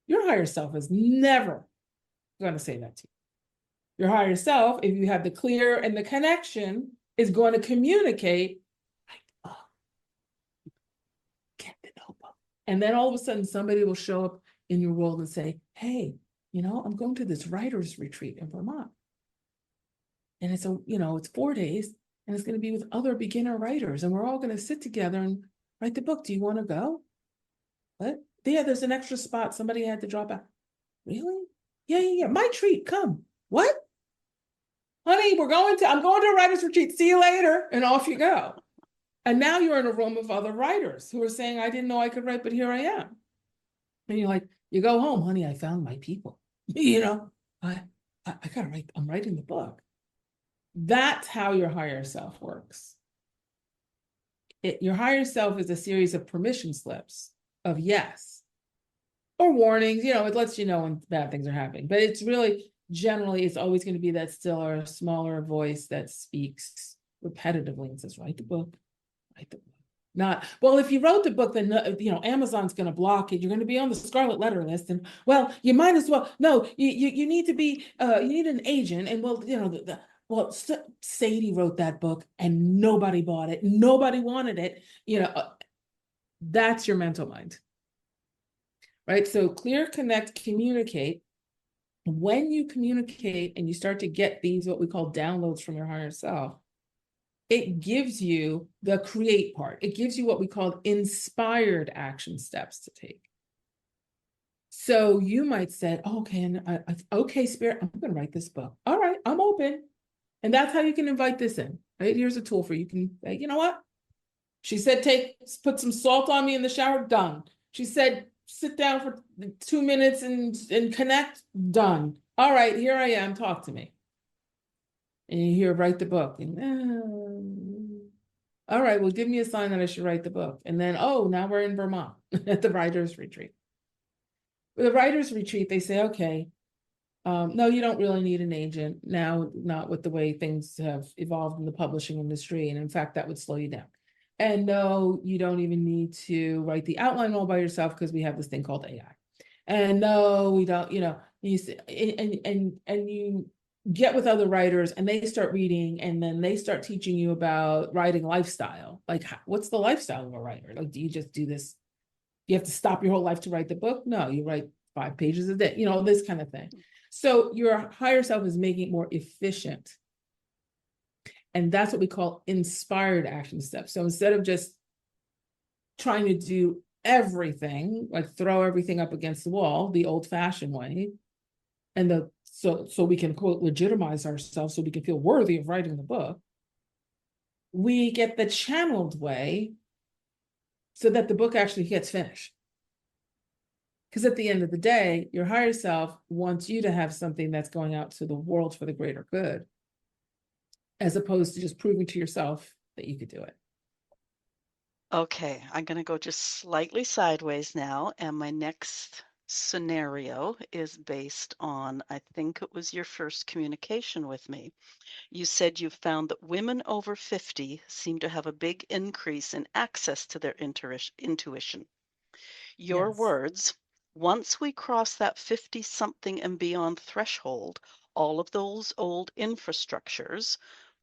Your higher self is never going to say that to you. Your higher self, if you have the clear and the connection, is going to communicate, get the notebook. And then all of a sudden, somebody will show up in your world and say, hey, I'm going to this writer's retreat in Vermont. And it's it's 4 days, and it's going to be with other beginner writers. And we're all going to sit together and write the book. Do you want to go? What? Yeah, there's an extra spot. Somebody had to drop out. Really? Yeah. My treat, come. What? Honey, I'm going to a writer's retreat. See you later. And off you go. And now you're in a room of other writers who are saying, I didn't know I could write, but here I am. And you're like, you go home, honey, I found my people. I gotta write, I'm writing the book. That's how your higher self works. Your higher self is a series of permission slips of yes, or warnings, it lets you know when bad things are happening. But it's really, generally, it's always going to be that stiller, smaller voice that speaks repetitively and says, write the book. Not, well, if you wrote the book, then, Amazon's going to block it. You're going to be on the scarlet letter list. And, well, you might as well, no, you need to be, you need an agent. And, well, Sadie wrote that book and nobody bought it. Nobody wanted it. That's your mental mind. Right? So clear, connect, communicate. When you communicate and you start to get these, what we call downloads from your higher self, it gives you the create part. It gives you what we call inspired action steps to take. So you might say, okay, Spirit, I'm going to write this book. All right, I'm open. And that's how you can invite this in, right? Here's a tool for you can say, you know what? She said, put some salt on me in the shower, done. She said, sit down for 2 minutes and connect, done. All right, here I am, talk to me. and you hear write the book, and all right, well, give me a sign that I should write the book. And then, oh, now we're in Vermont at the writer's retreat. With the writer's retreat, they say, okay, no, you don't really need an agent now, not with the way things have evolved in the publishing industry. And in fact, that would slow you down. And no, you don't even need to write the outline all by yourself because we have this thing called AI. And no, we don't, you see, and you get with other writers and they start reading and then they start teaching you about writing lifestyle. Like, what's the lifestyle of a writer? Like, do you just do this? You have to stop your whole life to write the book? No, you write 5 pages a day, this kind of thing. So your higher self is making it more efficient. And that's what we call inspired action steps. So instead of just trying to do everything, like throw everything up against the wall, the old-fashioned way, and so we can, quote, legitimize ourselves so we can feel worthy of writing the book, we get the channeled way so that the book actually gets finished. Because at the end of the day, your higher self wants you to have something that's going out to the world for the greater good, as opposed to just proving to yourself that you could do it. Okay, I'm going to go just slightly sideways now, and my next scenario is based on, I think it was your first communication with me. You said you found that women over 50 seem to have a big increase in access to their intuition. Your Yes. words, once we cross that 50-something and beyond threshold, all of those old infrastructures,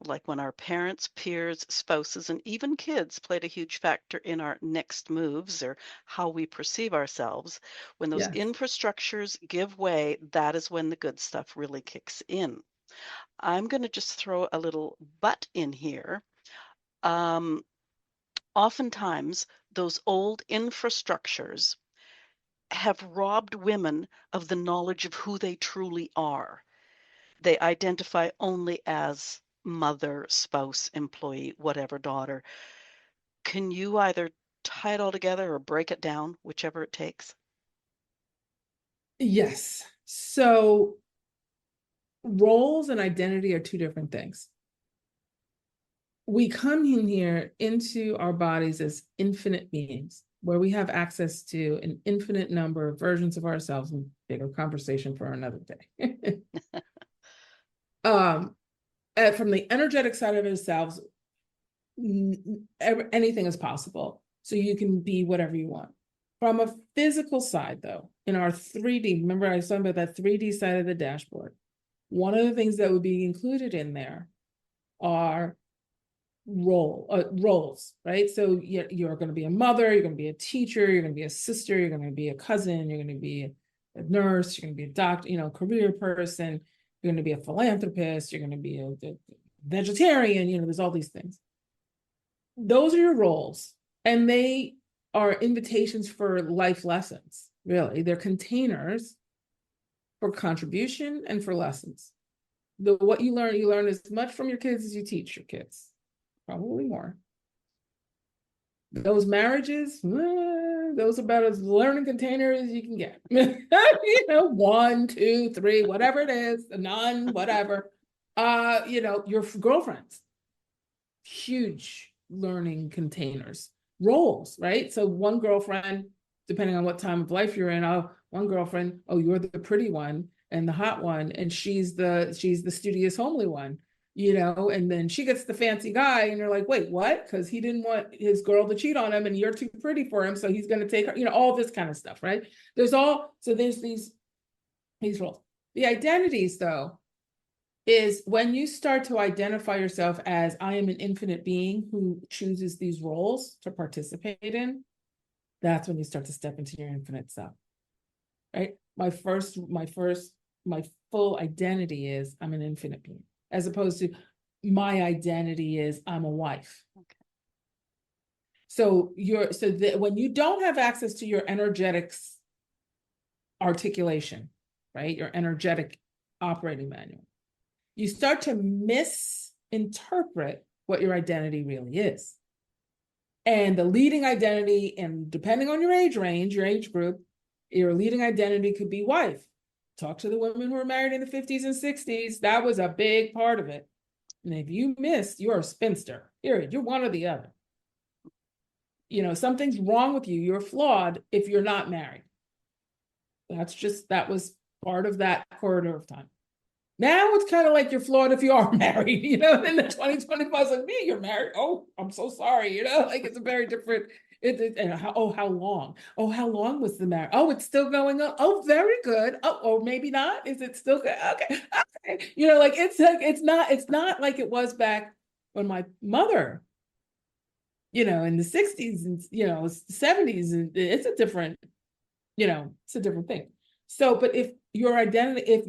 like when our parents, peers, spouses, and even kids played a huge factor in our next moves or how we perceive ourselves, when those Yes. infrastructures give way, that is when the good stuff really kicks in. I'm going to just throw a little but in here. Um, Oftentimes, those old infrastructures have robbed women of the knowledge of who they truly are. They identify only as mother, spouse, employee, whatever, daughter. Can you either tie it all together or break it down, whichever it takes? Yes. So roles and identity are 2 different things. We come in here into our bodies as infinite beings, where we have access to an infinite number of versions of ourselves, and bigger conversation for another day. From the energetic side of ourselves, anything is possible. So you can be whatever you want. From a physical side, though, in our 3D, remember I was talking about that 3D side of the dashboard. One of the things that would be included in there are roles, right? So you're going to be a mother, you're going to be a teacher, you're going to be a sister, you're going to be a cousin, you're going to be a nurse, you're going to be a doctor, career person, you're going to be a philanthropist, you're going to be a vegetarian, there's all these things. Those are your roles, and they are invitations for life lessons, really. They're containers for contribution and for lessons. What you learn as much from your kids as you teach your kids, probably more. Those marriages, those are about as learning container as you can get. 1, 2, 3, whatever it is, none, whatever. Your girlfriends, huge learning containers. Roles, right? So one girlfriend, depending on what time of life you're in, one girlfriend, you're the pretty one and the hot one, and she's the studious, homely one, and then she gets the fancy guy, and you're like, wait, what? Because he didn't want his girl to cheat on him, and you're too pretty for him, so he's going to take her, all this kind of stuff, right? There's these roles. The identities, though, is when you start to identify yourself as, I am an infinite being who chooses these roles to participate in, that's when you start to step into your infinite self, right? My full identity is I'm an infinite being, as opposed to my identity is I'm a wife. Okay. So when you don't have access to your energetics articulation, right? Your energetic operating manual, you start to misinterpret what your identity really is. And the leading identity, and depending on your age range, your age group, your leading identity could be wife. Talk to the women who were married in the 50s and 60s. That was a big part of it. And if you miss, you're a spinster, period. You're one or the other. Something's wrong with you. You're flawed if you're not married. That was part of that corridor of time. Now it's kind of like you're flawed if you are married, in the 2025, it's like, me, you're married. Oh, I'm so sorry, like it's a very different, how long? Oh, how long was the marriage? Oh, it's still going on. Oh, very good. Oh, or maybe not. Is it still good? Okay. Like it's not like it was back when my mother, in the 60s and, 70s, and it's a different, it's a different thing. So, but if your identity, if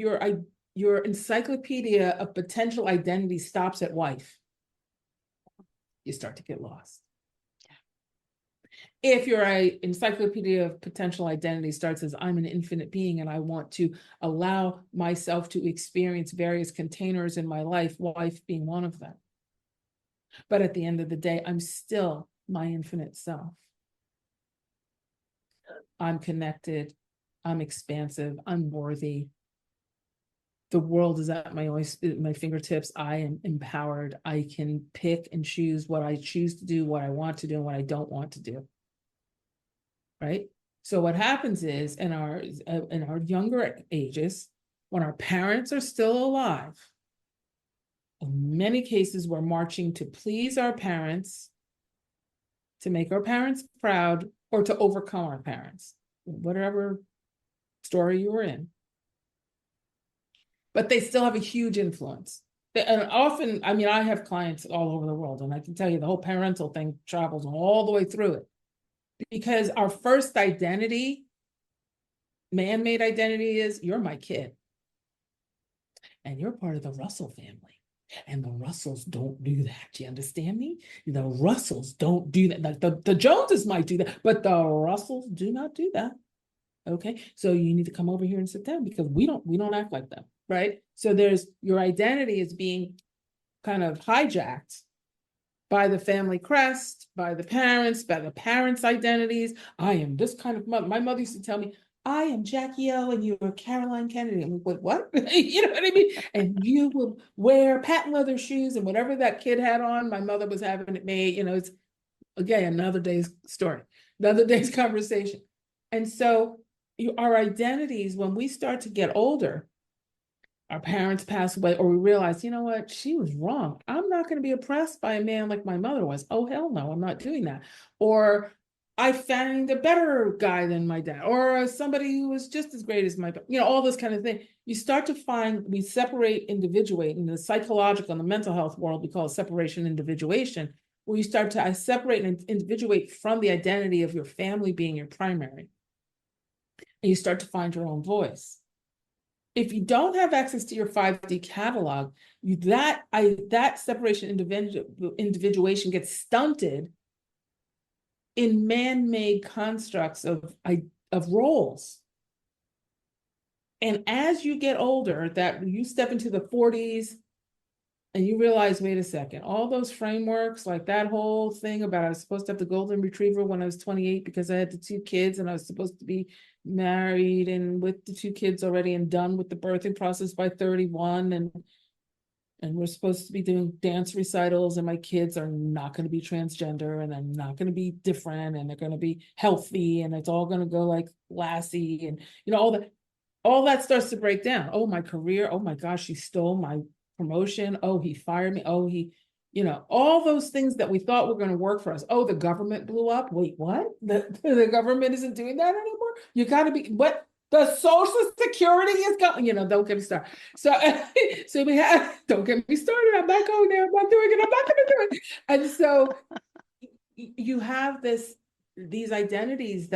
your encyclopedia of potential identity stops at wife, you start to get lost. Yeah. If your encyclopedia of potential identity starts as I'm an infinite being and I want to allow myself to experience various containers in my life, wife being one of them. But at the end of the day, I'm still my infinite self. I'm connected. I'm expansive. I'm worthy. The world is at my fingertips. I am empowered. I can pick and choose what I choose to do, what I want to do, and what I don't want to do. Right? So what happens is in our younger ages, when our parents are still alive, in many cases, we're marching to please our parents, to make our parents proud, or to overcome our parents, whatever story you were in. But they still have a huge influence. And often, I have clients all over the world, and I can tell you the whole parental thing travels all the way through it. Because our first identity, man-made identity, is you're my kid. And you're part of the Russell family. And the Russells don't do that. Do you understand me? The Russells don't do that. Like the Joneses might do that, but the Russells do not do that. Okay, so you need to come over here and sit down because we don't act like them, right? So there's your identity is being kind of hijacked by the family crest, by the parents' identities. I am this kind of mother. My mother used to tell me, I am Jackie O and you're Caroline Kennedy. I'm like, what? You know what I mean? And you will wear patent leather shoes and whatever that kid had on, my mother was having it made. It's, again, another day's story, another day's conversation. And so our identities, when we start to get older, our parents pass away, or we realize, you know what, she was wrong. I'm not going to be oppressed by a man like my mother was. Oh, hell no, I'm not doing that. Or I found a better guy than my dad, or somebody who was just as great as my, all this kind of thing. You start to find, we separate, individuate. In the psychological and the mental health world, we call it separation, individuation, where you start to separate and individuate from the identity of your family being your primary. And you start to find your own voice. If you don't have access to your 5D catalog, that separation, individuation gets stunted in man-made constructs of roles. And as you get older, that you step into the 40s and you realize, wait a second, all those frameworks, like that whole thing about I was supposed to have the golden retriever when I was 28 because I had the 2 kids and I was supposed to be married and with the 2 kids already and done with the birthing process by 31, and we're supposed to be doing dance recitals, and my kids are not going to be transgender and I'm not going to be different and they're going to be healthy and it's all going to go like Lassie, and all that starts to break down. Oh, my career. Oh my gosh, he stole my promotion. Oh, he fired me. Oh, he, all those things that we thought were going to work for us. Oh, the government blew up. Wait, what? The government isn't doing that anymore? You got to be, what? The Social Security is going, don't get me started. So, so we have, don't get me started. I'm not going there. I'm not doing it. I'm not going to do it. And so you have these identities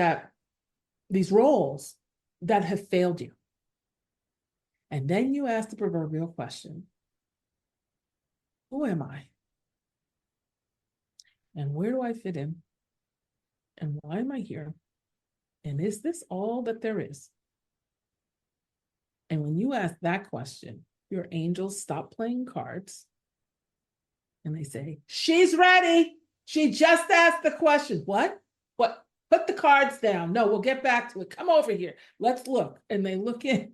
these roles that have failed you. And then you ask the proverbial question, who am I? And where do I fit in? And why am I here? And is this all that there is? And when you ask that question, your angels stop playing cards and they say, she's ready. She just asked the question. What? What? Put the cards down. No, we'll get back to it. Come over here. Let's look. And they look in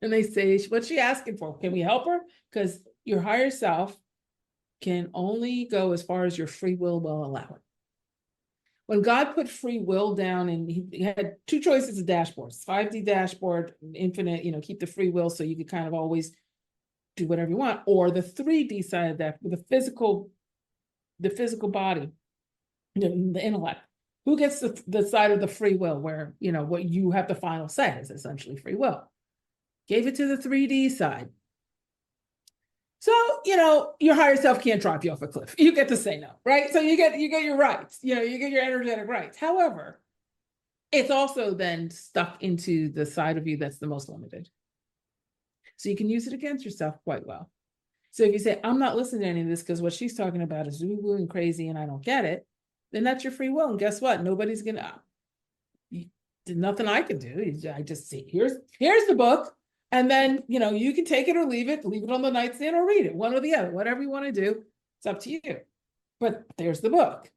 and they say, what's she asking for? Can we help her? Because your higher self can only go as far as your free will allow it. When God put free will down, and he had two choices of dashboards, 5D dashboard, infinite, keep the free will so you could kind of always do whatever you want, or the 3D side of that, the physical body, the intellect. Who gets the side of the free will where, what you have the final say is essentially free will? Gave it to the 3D side. So, your higher self can't drop you off a cliff. You get to say no, right? So you get your rights, you get your energetic rights. However, it's also then stuck into the side of you that's the most limited. So you can use it against yourself quite well. So if you say, I'm not listening to any of this because what she's talking about is woo-woo and crazy and I don't get it, then that's your free will. And guess what? Nobody's going to, nothing I can do. I just see, here's the book. And then, you can take it or leave it on the nightstand or read it, one or the other, whatever you want to do. It's up to you. But there's the book,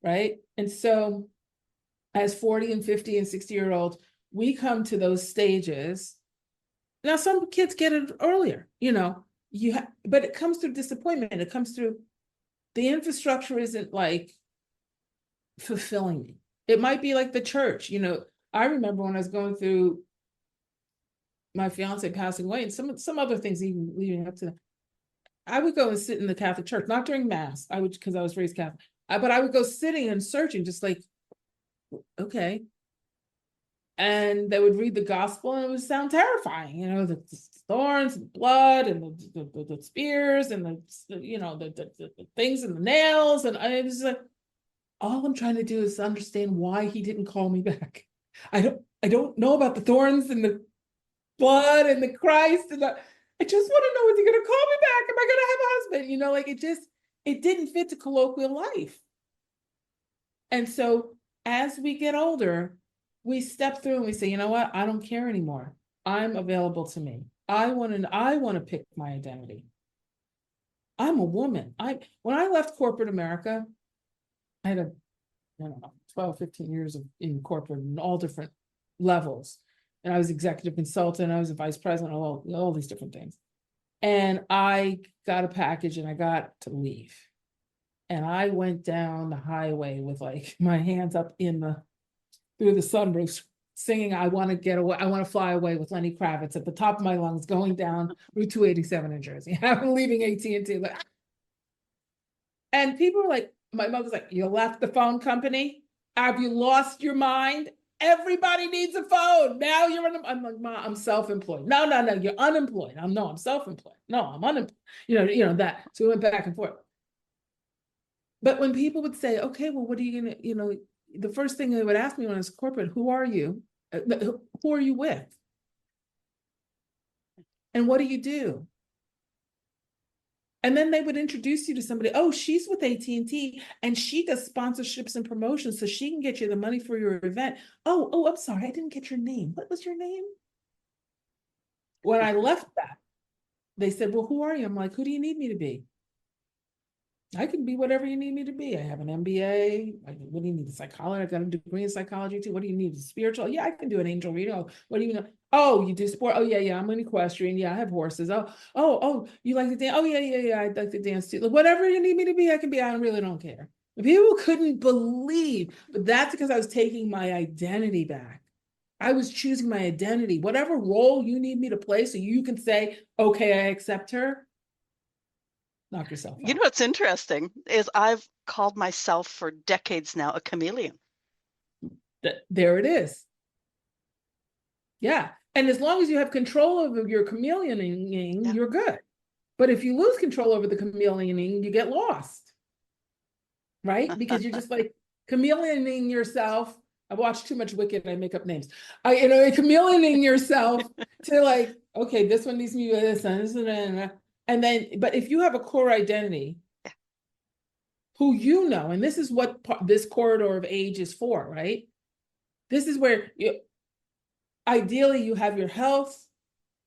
right? And so as 40 and 50 and 60-year-olds, we come to those stages. Now, some kids get it earlier, but it comes through disappointment. It comes through the infrastructure isn't like fulfilling me. It might be like the church. I remember when I was going through my fiance passing away and some other things even leading up to that, I would go and sit in the Catholic church, not during mass. I would, because I was raised Catholic, but I would go sitting and searching, just like, okay. And they would read the gospel and it would sound terrifying, the thorns and blood and the spears and the things and the nails. And I was like, all I'm trying to do is understand why he didn't call me back. I don't know about the thorns and the blood and the Christ and I just want to know, is he going to call me back? Am I going to have a husband? It didn't fit the colloquial life. And so as we get older, we step through and we say, you know what? I don't care anymore. I'm available to me. I want to pick my identity. I'm a woman. When I left corporate America, I had 12, 15 years in corporate in all different levels. And I was executive consultant. I was a vice president, all these different things. And I got a package and I got to leave. And I went down the highway with like my hands up through the sunroof, singing, I want to get away. I want to fly away with Lenny Kravitz at the top of my lungs, going down Route 287 in Jersey. I'm leaving AT&T. And people were like, my mother's like, you left the phone company? Have you lost your mind? Everybody needs a phone. Now I'm like, Ma, I'm self-employed. No, you're unemployed. I'm self-employed. No, I'm unemployed. That. So we went back and forth. But when people would say, okay, well, what are you going to, the first thing they would ask me when I was corporate, who are you? Who are you with? And what do you do? And then they would introduce you to somebody. Oh, she's with AT&T and she does sponsorships and promotions so she can get you the money for your event. Oh, I'm sorry, I didn't get your name. What was your name? When I left that, they said, well, who are you? I'm like, who do you need me to be? I can be whatever you need me to be. I have an MBA. What do you need? A psychology? I got a degree in psychology too. What do you need? Spiritual? Yeah, I can do an angel reading. Oh, what do you know? Oh, you do sport? Oh, yeah. I'm an equestrian. Yeah, I have horses. Oh, you like to dance? Oh, yeah. I'd like to dance too. Like, whatever you need me to be, I can be. I really don't care. People couldn't believe, but that's because I was taking my identity back. I was choosing my identity. Whatever role you need me to play so you can say, okay, I accept her. Knock yourself out. What's interesting is I've called myself for decades now a chameleon. There it is. Yeah. And as long as you have control over your chameleoning, you're good. But if you lose control over the chameleoning, you get lost. Right? Because you're just like chameleoning yourself. I watch too much Wicked. I make up names. Chameleoning yourself to like, okay, this one needs me with this one. And then, but if you have a core identity, who and this is what this corridor of age is for, right? This is where ideally you have your health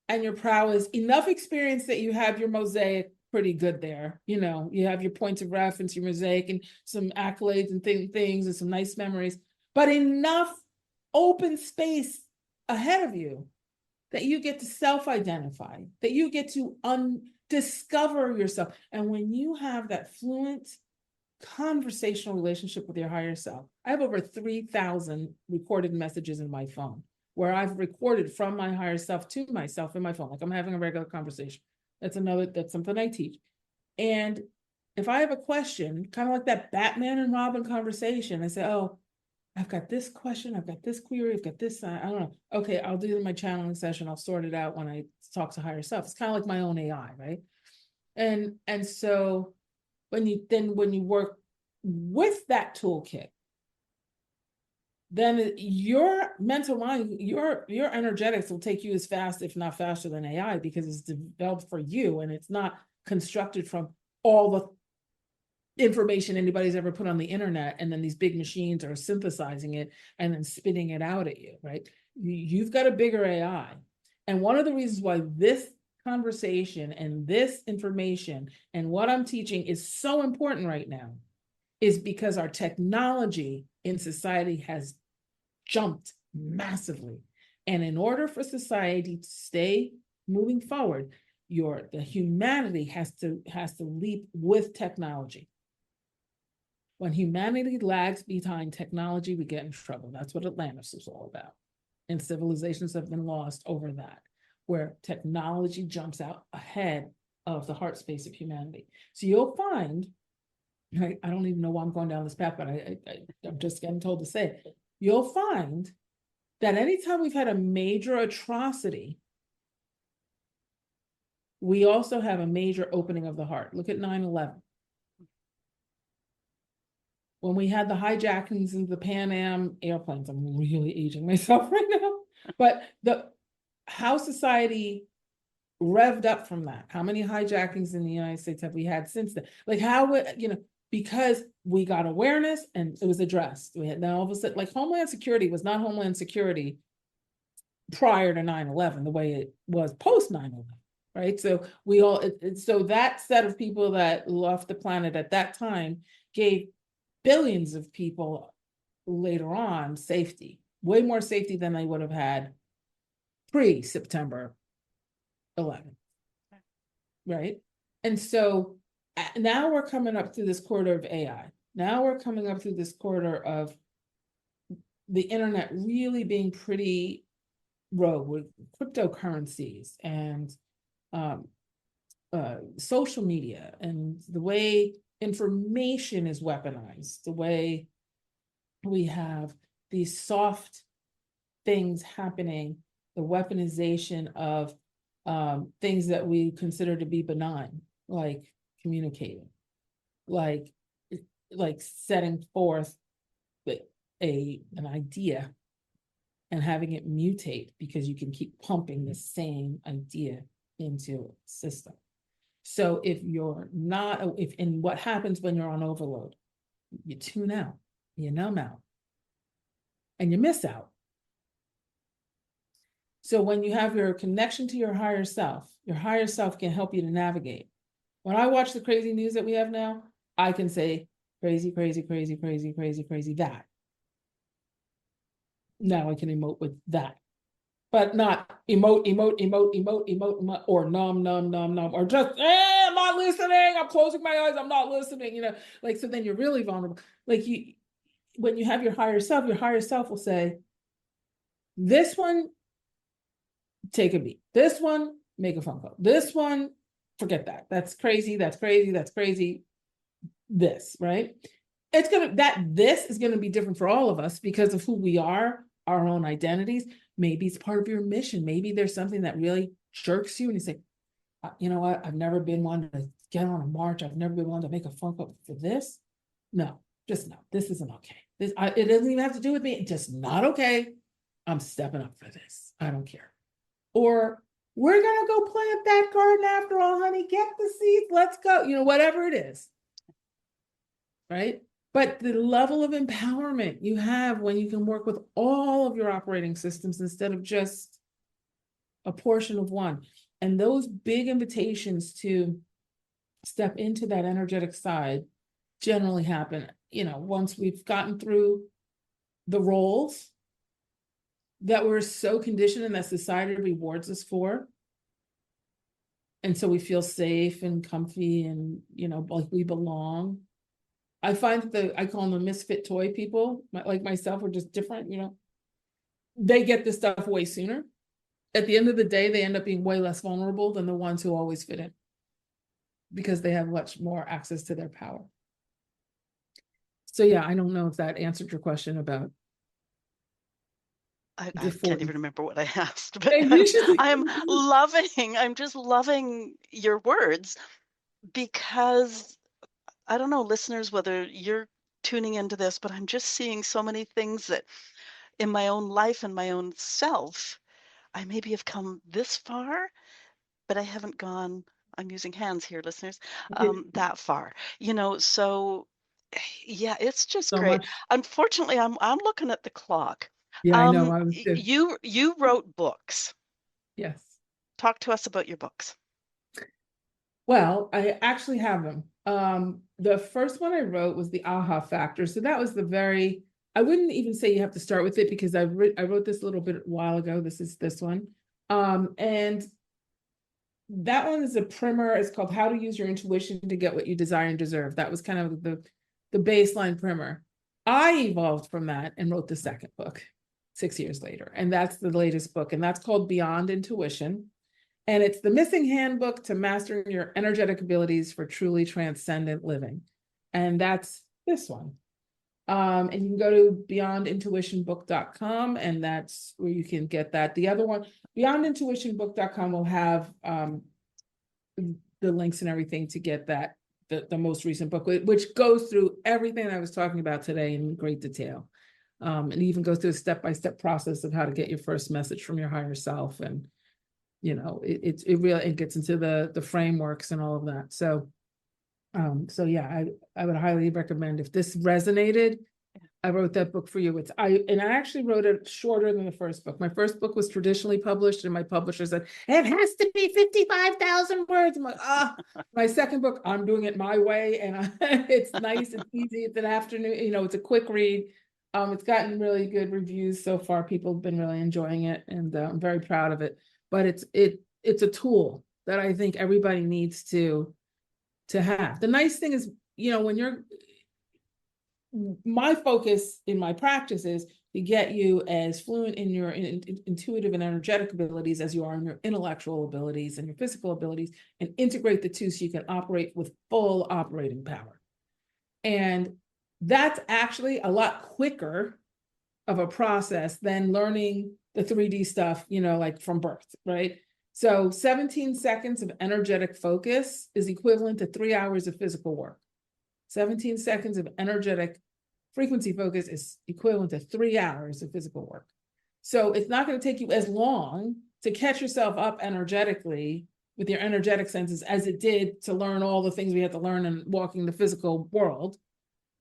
and your prowess, enough experience that you have your mosaic pretty good there. You have your points of reference, your mosaic, and some accolades and things and some nice memories, but enough open space ahead of you that you get to self-identify, that you get to discover yourself. And when you have that fluent conversational relationship with your higher self, I have over 3,000 recorded messages in my phone where I've recorded from my higher self to myself in my phone, like I'm having a regular conversation. That's something I teach. And if I have a question, kind of like that Batman and Robin conversation, I say, oh, I've got this question, I've got this query, I've got this, I don't know. Okay, I'll do it in my channeling session. I'll sort it out when I talk to higher self. It's kind of like my own AI, right? And so when you work with that toolkit, then your mental mind, your energetics will take you as fast, if not faster than AI, because it's developed for you and it's not constructed from all the information anybody's ever put on the internet, and then these big machines are synthesizing it and then spitting it out at you, right? You've got a bigger AI. And one of the reasons why this conversation and this information and what I'm teaching is so important right now is because our technology in society has jumped massively. And in order for society to stay moving forward, the humanity has to leap with technology. When humanity lags behind technology, we get in trouble. That's what Atlantis is all about. And civilizations have been lost over that, where technology jumps out ahead of the heart space of humanity. So you'll find, I don't even know why I'm going down this path, but I'm just getting told to say it. You'll find that anytime we've had a major atrocity, we also have a major opening of the heart. Look at 9/11. When we had the hijackings of the Pan Am airplanes, I'm really aging myself right now, but how society revved up from that. How many hijackings in the United States have we had since then? Like because we got awareness and it was addressed. We had now all of a sudden, like Homeland Security was not Homeland Security prior to 9/11 the way it was post 9/11, right? So so that set of people that left the planet at that time gave billions of people later on safety, way more safety than they would have had pre-September 11th, right? And so now we're coming up through this corridor of AI. Now we're coming up through this corridor of the internet really being pretty rogue with cryptocurrencies and social media and the way information is weaponized, the way we have these soft things happening, the weaponization of things that we consider to be benign, like communicating, like setting forth an idea and having it mutate because you can keep pumping the same idea into a system. So if what happens when you're on overload, you tune out, you numb out, and you miss out. So when you have your connection to your higher self can help you to navigate. When I watch the crazy news that we have now, I can say crazy, crazy, crazy, crazy, crazy, crazy, that. Now I can emote with that, but not emote, or numb, or just, I'm not listening. I'm closing my eyes. I'm not listening, so then you're really vulnerable. When you have your higher self will say, this one, take a beat. This one, make a phone call. This one, forget that. That's crazy. That's crazy. That's crazy. This, right? This is going to be different for all of us because of who we are, our own identities. Maybe it's part of your mission. Maybe there's something that really jerks you and you say, you know what? I've never been one to get on a march. I've never been one to make a phone call for this. No, just no. This isn't okay. It doesn't even have to do with me. It's just not okay. I'm stepping up for this. I don't care. Or we're going to go plant that garden after all, honey. Get the seeds. Let's go. Whatever it is. Right? But the level of empowerment you have when you can work with all of your operating systems instead of just a portion of one. And those big invitations to step into that energetic side generally happen, once we've gotten through the roles that we're so conditioned and that society rewards us for. And so we feel safe and comfy and, like we belong. I find that I call them the misfit toy people, like myself, are just different, they get this stuff way sooner. At the end of the day, they end up being way less vulnerable than the ones who always fit in because they have much more access to their power. So yeah, I don't know if that answered your question about I the can't 40. even remember what I asked, but Usually, I'm just loving your words because I don't know, listeners, whether you're tuning into this, but I'm just seeing so many things that in my own life and my own self, I maybe have come this far, but I haven't gone, I'm using hands here, listeners, that far, so yeah, it's just so great. much. Unfortunately, I'm looking at the clock. Yeah, I know. I was just, You wrote books. yes. Talk to us about your books. Well, I actually have them. The first one I wrote was the Aha Factor. So that was I wouldn't even say you have to start with it because I wrote this a little bit a while ago. This is this one. And that one is a primer. It's called How to Use Your Intuition to Get What You Desire and Deserve. That was kind of the baseline primer. I evolved from that and wrote the second book 6 years later. And that's the latest book. And that's called Beyond Intuition. And it's the missing handbook to mastering your energetic abilities for truly transcendent living. And that's this one. And you can go to beyondintuitionbook.com, and that's where you can get that. The other one, beyondintuitionbook.com, will have the links and everything to get that, the most recent book, which goes through everything I was talking about today in great detail. And even goes through a step-by-step process of how to get your first message from your higher self. And it really gets into the frameworks and all of that. So yeah, I would highly recommend. If this resonated, I wrote that book for you. I actually wrote it shorter than the first book. My first book was traditionally published, and my publisher said it has to be 55,000 words. I'm like, my second book, I'm doing it my way, and it's nice, it's easy, it's an afternoon, it's a quick read. It's gotten really good reviews so far. People have been really enjoying it, and I'm very proud of it. But it's a tool that I think everybody needs to have. The nice thing is, when my focus in my practice is to get you as fluent in your intuitive and energetic abilities as you are in your intellectual abilities and your physical abilities, and integrate the two so you can operate with full operating power. And that's actually a lot quicker of a process than learning the 3D stuff, like from birth, right? So 17 seconds of energetic focus is equivalent to 3 hours of physical work. 17 seconds of energetic frequency focus is equivalent to 3 hours of physical work. So it's not going to take you as long to catch yourself up energetically with your energetic senses as it did to learn all the things we had to learn in walking the physical world.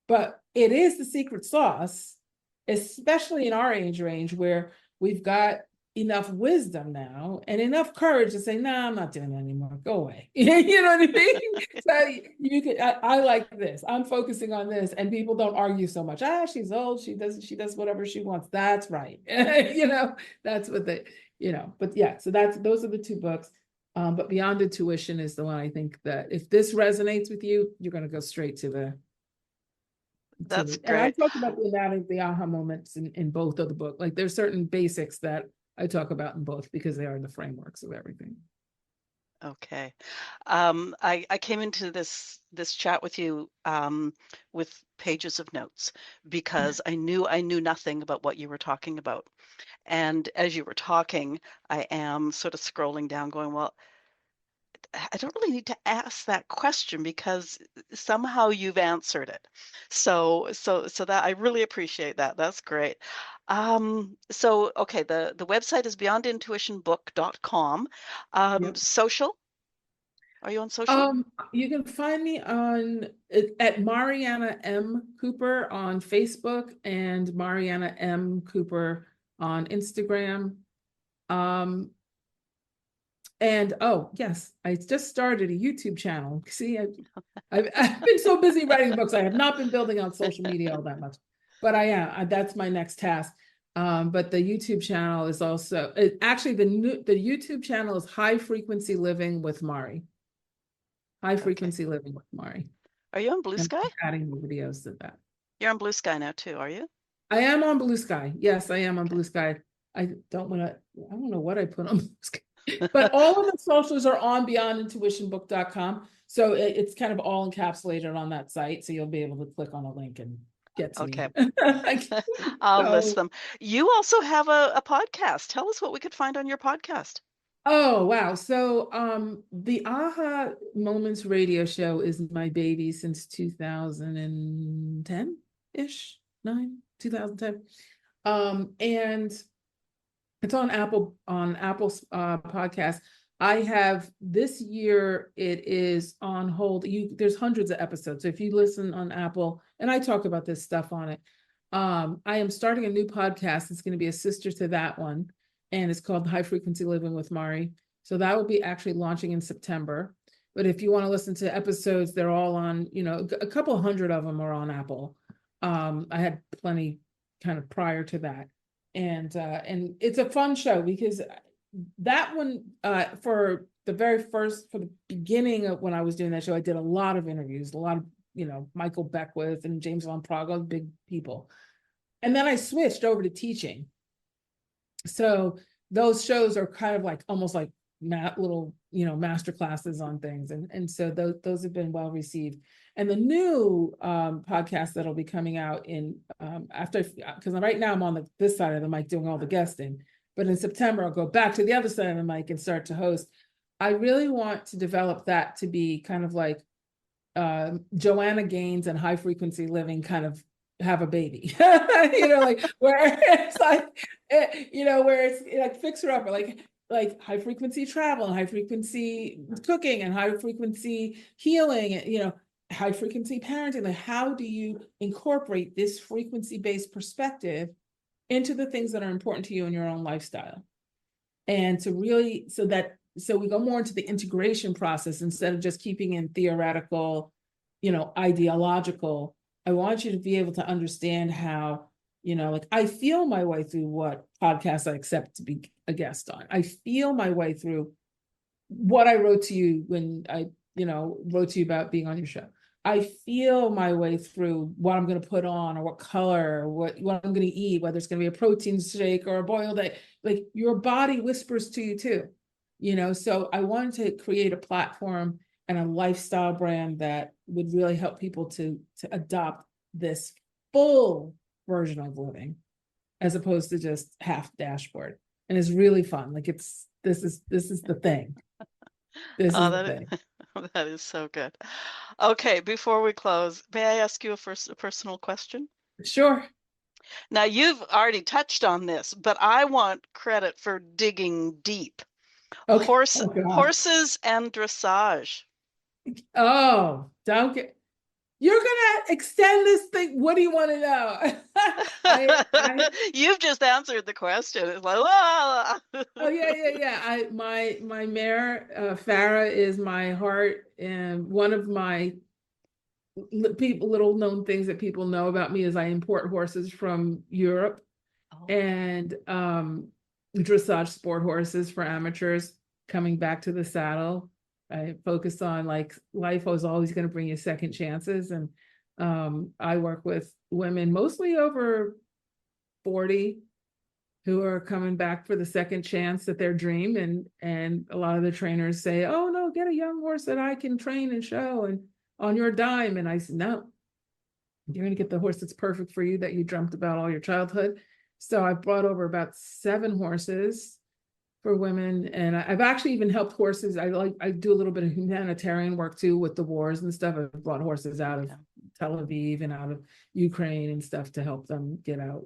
But it is the secret sauce, especially in our age range where we've got enough wisdom now and enough courage to say, no, I'm not doing that anymore. Go away. You know what I mean? So you can, I like this. I'm focusing on this, and people don't argue so much. She's old. She does whatever she wants. That's right. That's what they, but yeah, so those are the two books. But Beyond Intuition is the one I think that if this resonates with you, you're going to go straight to the, That's and I great. talk about the aha moments in both of the book. Like there's certain basics that I talk about in both because they are the frameworks of everything. Okay. I came into this chat with you with pages of notes because I knew nothing about what you were talking about. And as you were talking, I am sort of scrolling down going, well, I don't really need to ask that question because somehow you've answered it. So that I really appreciate that. That's great. So okay, the website is beyondintuitionbook.com. Yep. Social? Are you on social? You can find me at Mariana M. Cooper on Facebook and Mariana M. Cooper on Instagram. And oh yes, I just started a YouTube channel. See, I've been so busy writing books, I have not been building out social media all that much. But I am. That's my next task. But the YouTube channel is also actually the YouTube channel is High Frequency Living with Mari. High Okay. Frequency Living with Mari. Are you on Blue And Sky? adding the videos to that. You're on Blue Sky now too, are you? I am on Blue Sky. Yes, I am on Okay. Blue Sky. I don't know what I put on Blue Sky. But all of the socials are on beyondintuitionbook.com. So it's kind of all encapsulated on that site. So you'll be able to click on a link and get to Okay. me. I'll list So, them. You also have a podcast. Tell us what we could find on your podcast. oh wow. So the Aha Moments radio show is my baby since 2010-ish, 2010. And it's on Apple's podcast. I have this year, it is on hold. There's hundreds of episodes. So if you listen on Apple, and I talk about this stuff on it, I am starting a new podcast. It's going to be a sister to that one, and it's called High Frequency Living with Mari. So that will be actually launching in September. But if you want to listen to episodes, they're all on, a couple hundred of them are on Apple. I had plenty kind of prior to that. And it's a fun show because that one for the beginning of when I was doing that show, I did a lot of interviews, a lot of Michael Beckwith and James Von Praga, big people. And then I switched over to teaching. So those shows are kind of like almost like little master classes on things, and so those have been well received. And the new podcast that'll be coming out in after, because right now I'm on this side of the mic doing all the guesting, but in September I'll go back to the other side of the mic and start to host. I really want to develop that to be kind of like Joanna Gaines and High Frequency Living kind of have a baby, like where it's like, where it's like fixer upper, like high frequency travel and high frequency cooking and high frequency healing, and high frequency parenting. Like, how do you incorporate this frequency based perspective into the things that are important to you in your own lifestyle? And to really, so we go more into the integration process instead of just keeping in theoretical, ideological. I want you to be able to understand how, like I feel my way through what podcasts I accept to be a guest on. I feel my way through what I wrote to you when I, wrote to you about being on your show. I feel my way through what I'm going to put on or what color, or what I'm going to eat, whether it's going to be a protein shake or a boiled egg. Like your body whispers to you too, so I wanted to create a platform and a lifestyle brand that would really help people to adopt this full version of living as opposed to just half dashboard. And it's really fun. Like this is the thing. This is the thing. That is so good. Okay, before we close, may I ask you a personal question? Sure. Now, you've already touched on this, but I want credit for digging deep. Okay. Oh, God. Horses and dressage. Oh, don't get. You're gonna extend this thing. What do you want to know? You've just answered the question. It's like, ah. Oh yeah. My mare, Farah, is my heart, and one of my little known things that people know about me is I import horses from Europe, Oh. and dressage sport horses for amateurs coming back to the saddle. I focus on like life was always going to bring you second chances, and I work with women mostly over 40 who are coming back for the second chance at their dream, and a lot of the trainers say, oh no, get a young horse that I can train and show and on your dime. And I said, no, you're going to get the horse that's perfect for you, that you dreamt about all your childhood. So I brought over about 7 horses for women, and I've actually even helped horses. I do a little bit of humanitarian work too with the wars and stuff. I've brought horses out of Tel Aviv and out of Ukraine and stuff to help them get out,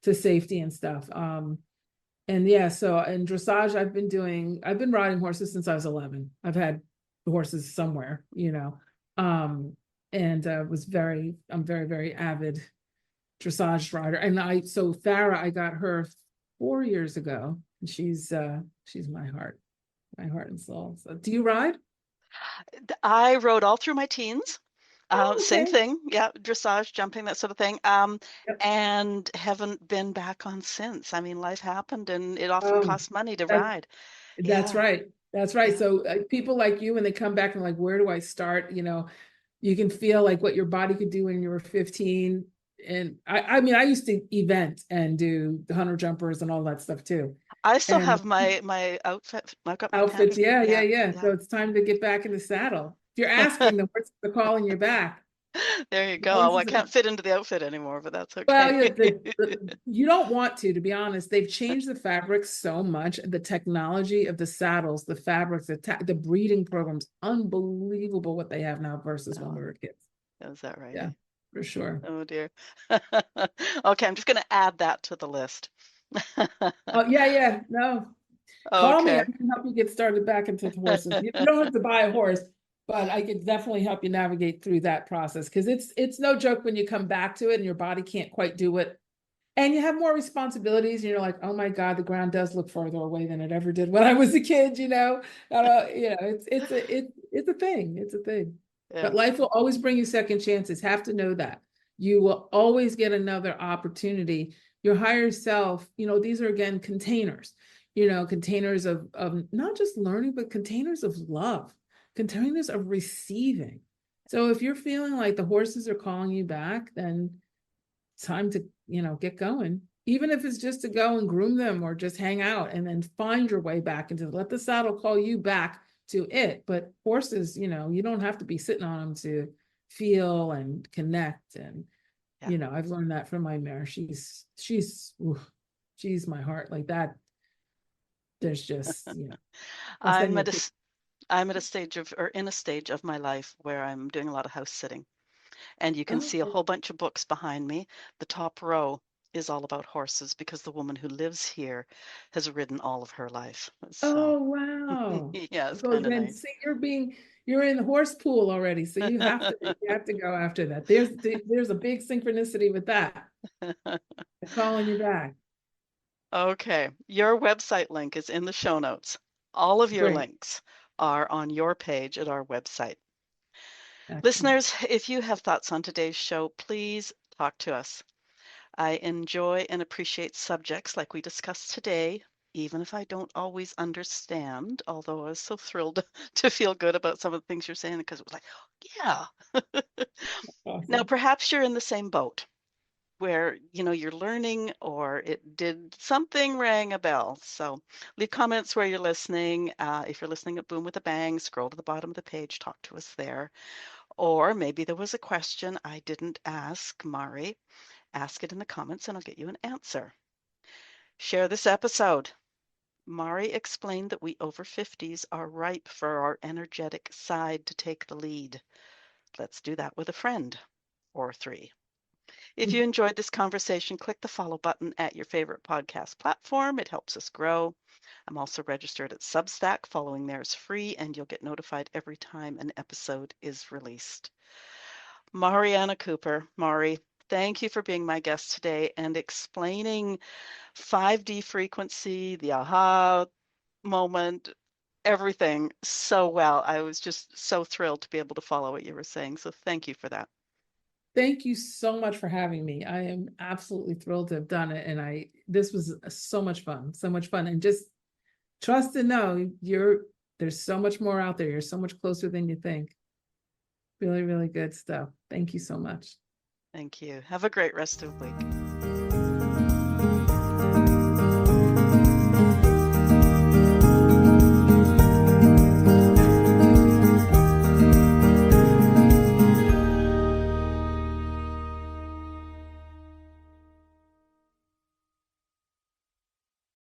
to safety and stuff. And yeah, so in dressage, I've been riding horses since I was 11. I've had horses somewhere, and I'm very, very avid dressage rider. And so Farah, I got her 4 years ago. She's my heart and soul. So do you ride? I rode all through my teens. Oh, Same okay. thing. Yeah, dressage, jumping, that sort of thing. Yep. And haven't been back on since. I mean, life happened and it often Oh, costs money to that, ride. that's Yeah, right. That's right. yeah. So people like you, when they come back and like, where do I start? You can feel like what your body could do when you were 15. And I mean, I used to event and do the hunter jumpers and all that stuff too. I still And have my outfit. I've got my outfits, pants. yeah, yeah, Yeah, yeah. yeah. So it's time to get back in the saddle. If you're asking, the horses are calling you back. There you The go. Oh, well, I horses can't are, fit into the outfit anymore, but that's well, okay. yeah, you don't want to be honest. They've changed the fabrics so much. The technology of the saddles, the fabrics, the breeding programs, unbelievable what they have now versus when Oh, we were kids. is that right? Yeah, Eh? for sure. Oh dear. Okay, I'm just going to add that to the list. Oh, yeah, yeah. No, call me. I Okay. can help you get started back into the horses. You don't have to buy a horse, but I could definitely help you navigate through that process because it's no joke when you come back to it and your body can't quite do it. And you have more responsibilities, and you're like, oh my God, the ground does look farther away than it ever did when I was a kid, it's a thing. It's a thing. But Yeah. life will always bring you second chances. Have to know that. You will always get another opportunity. Your higher self, these are again containers, containers of not just learning, but containers of love, containers of receiving. So if you're feeling like the horses are calling you back, then it's time to, get going. Even if it's just to go and groom them or just hang out and then find your way back into let the saddle call you back to it. But horses, you don't have to be sitting on them to feel and connect. And, Yeah. I've learned that from my mare. She's my heart like that. There's just, plus then I'm you'll at pick. I'm at a stage of or in a stage of my life where I'm doing a lot of house sitting. And you can Oh, see a whole bunch of books behind me. The top row is all about horses because the woman who lives here has ridden all of her life. So, oh wow. yeah, it's So kind of then nice. see you're in the horse pool already. So you have to go after that. There's a big synchronicity with that. They're calling you back. Okay, your website link is in the show notes. All of your Great. links are on your page at our website. Excellent. Listeners, if you have thoughts on today's show, please talk to us. I enjoy and appreciate subjects like we discussed today, even if I don't always understand, although I was so thrilled to feel good about some of the things you're saying because it was like, yeah. Now, Awesome. perhaps you're in the same boat where, you're learning or it did something rang a bell. So leave comments where you're listening. If you're listening at Boom with a Bang, scroll to the bottom of the page, talk to us there. Or maybe there was a question I didn't ask Mari. Ask it in the comments and I'll get you an answer. Share this episode. Mari explained that we over 50s are ripe for our energetic side to take the lead. Let's do that with a friend or three. If you enjoyed this conversation, click the follow button at your favorite podcast platform. It helps us grow. I'm also registered at Substack. Following there is free, and you'll get notified every time an episode is released. Mariana Cooper, Mari, thank you for being my guest today and explaining 5D frequency, the aha moment, everything so well. I was just so thrilled to be able to follow what you were saying. So thank you for that. Thank you so much for having me. I am absolutely thrilled to have done it. And this was so much fun, so much fun. And just trust and know there's so much more out there. You're so much closer than you think. Really, really good stuff. Thank you so much. Thank you. Have a great rest of the week.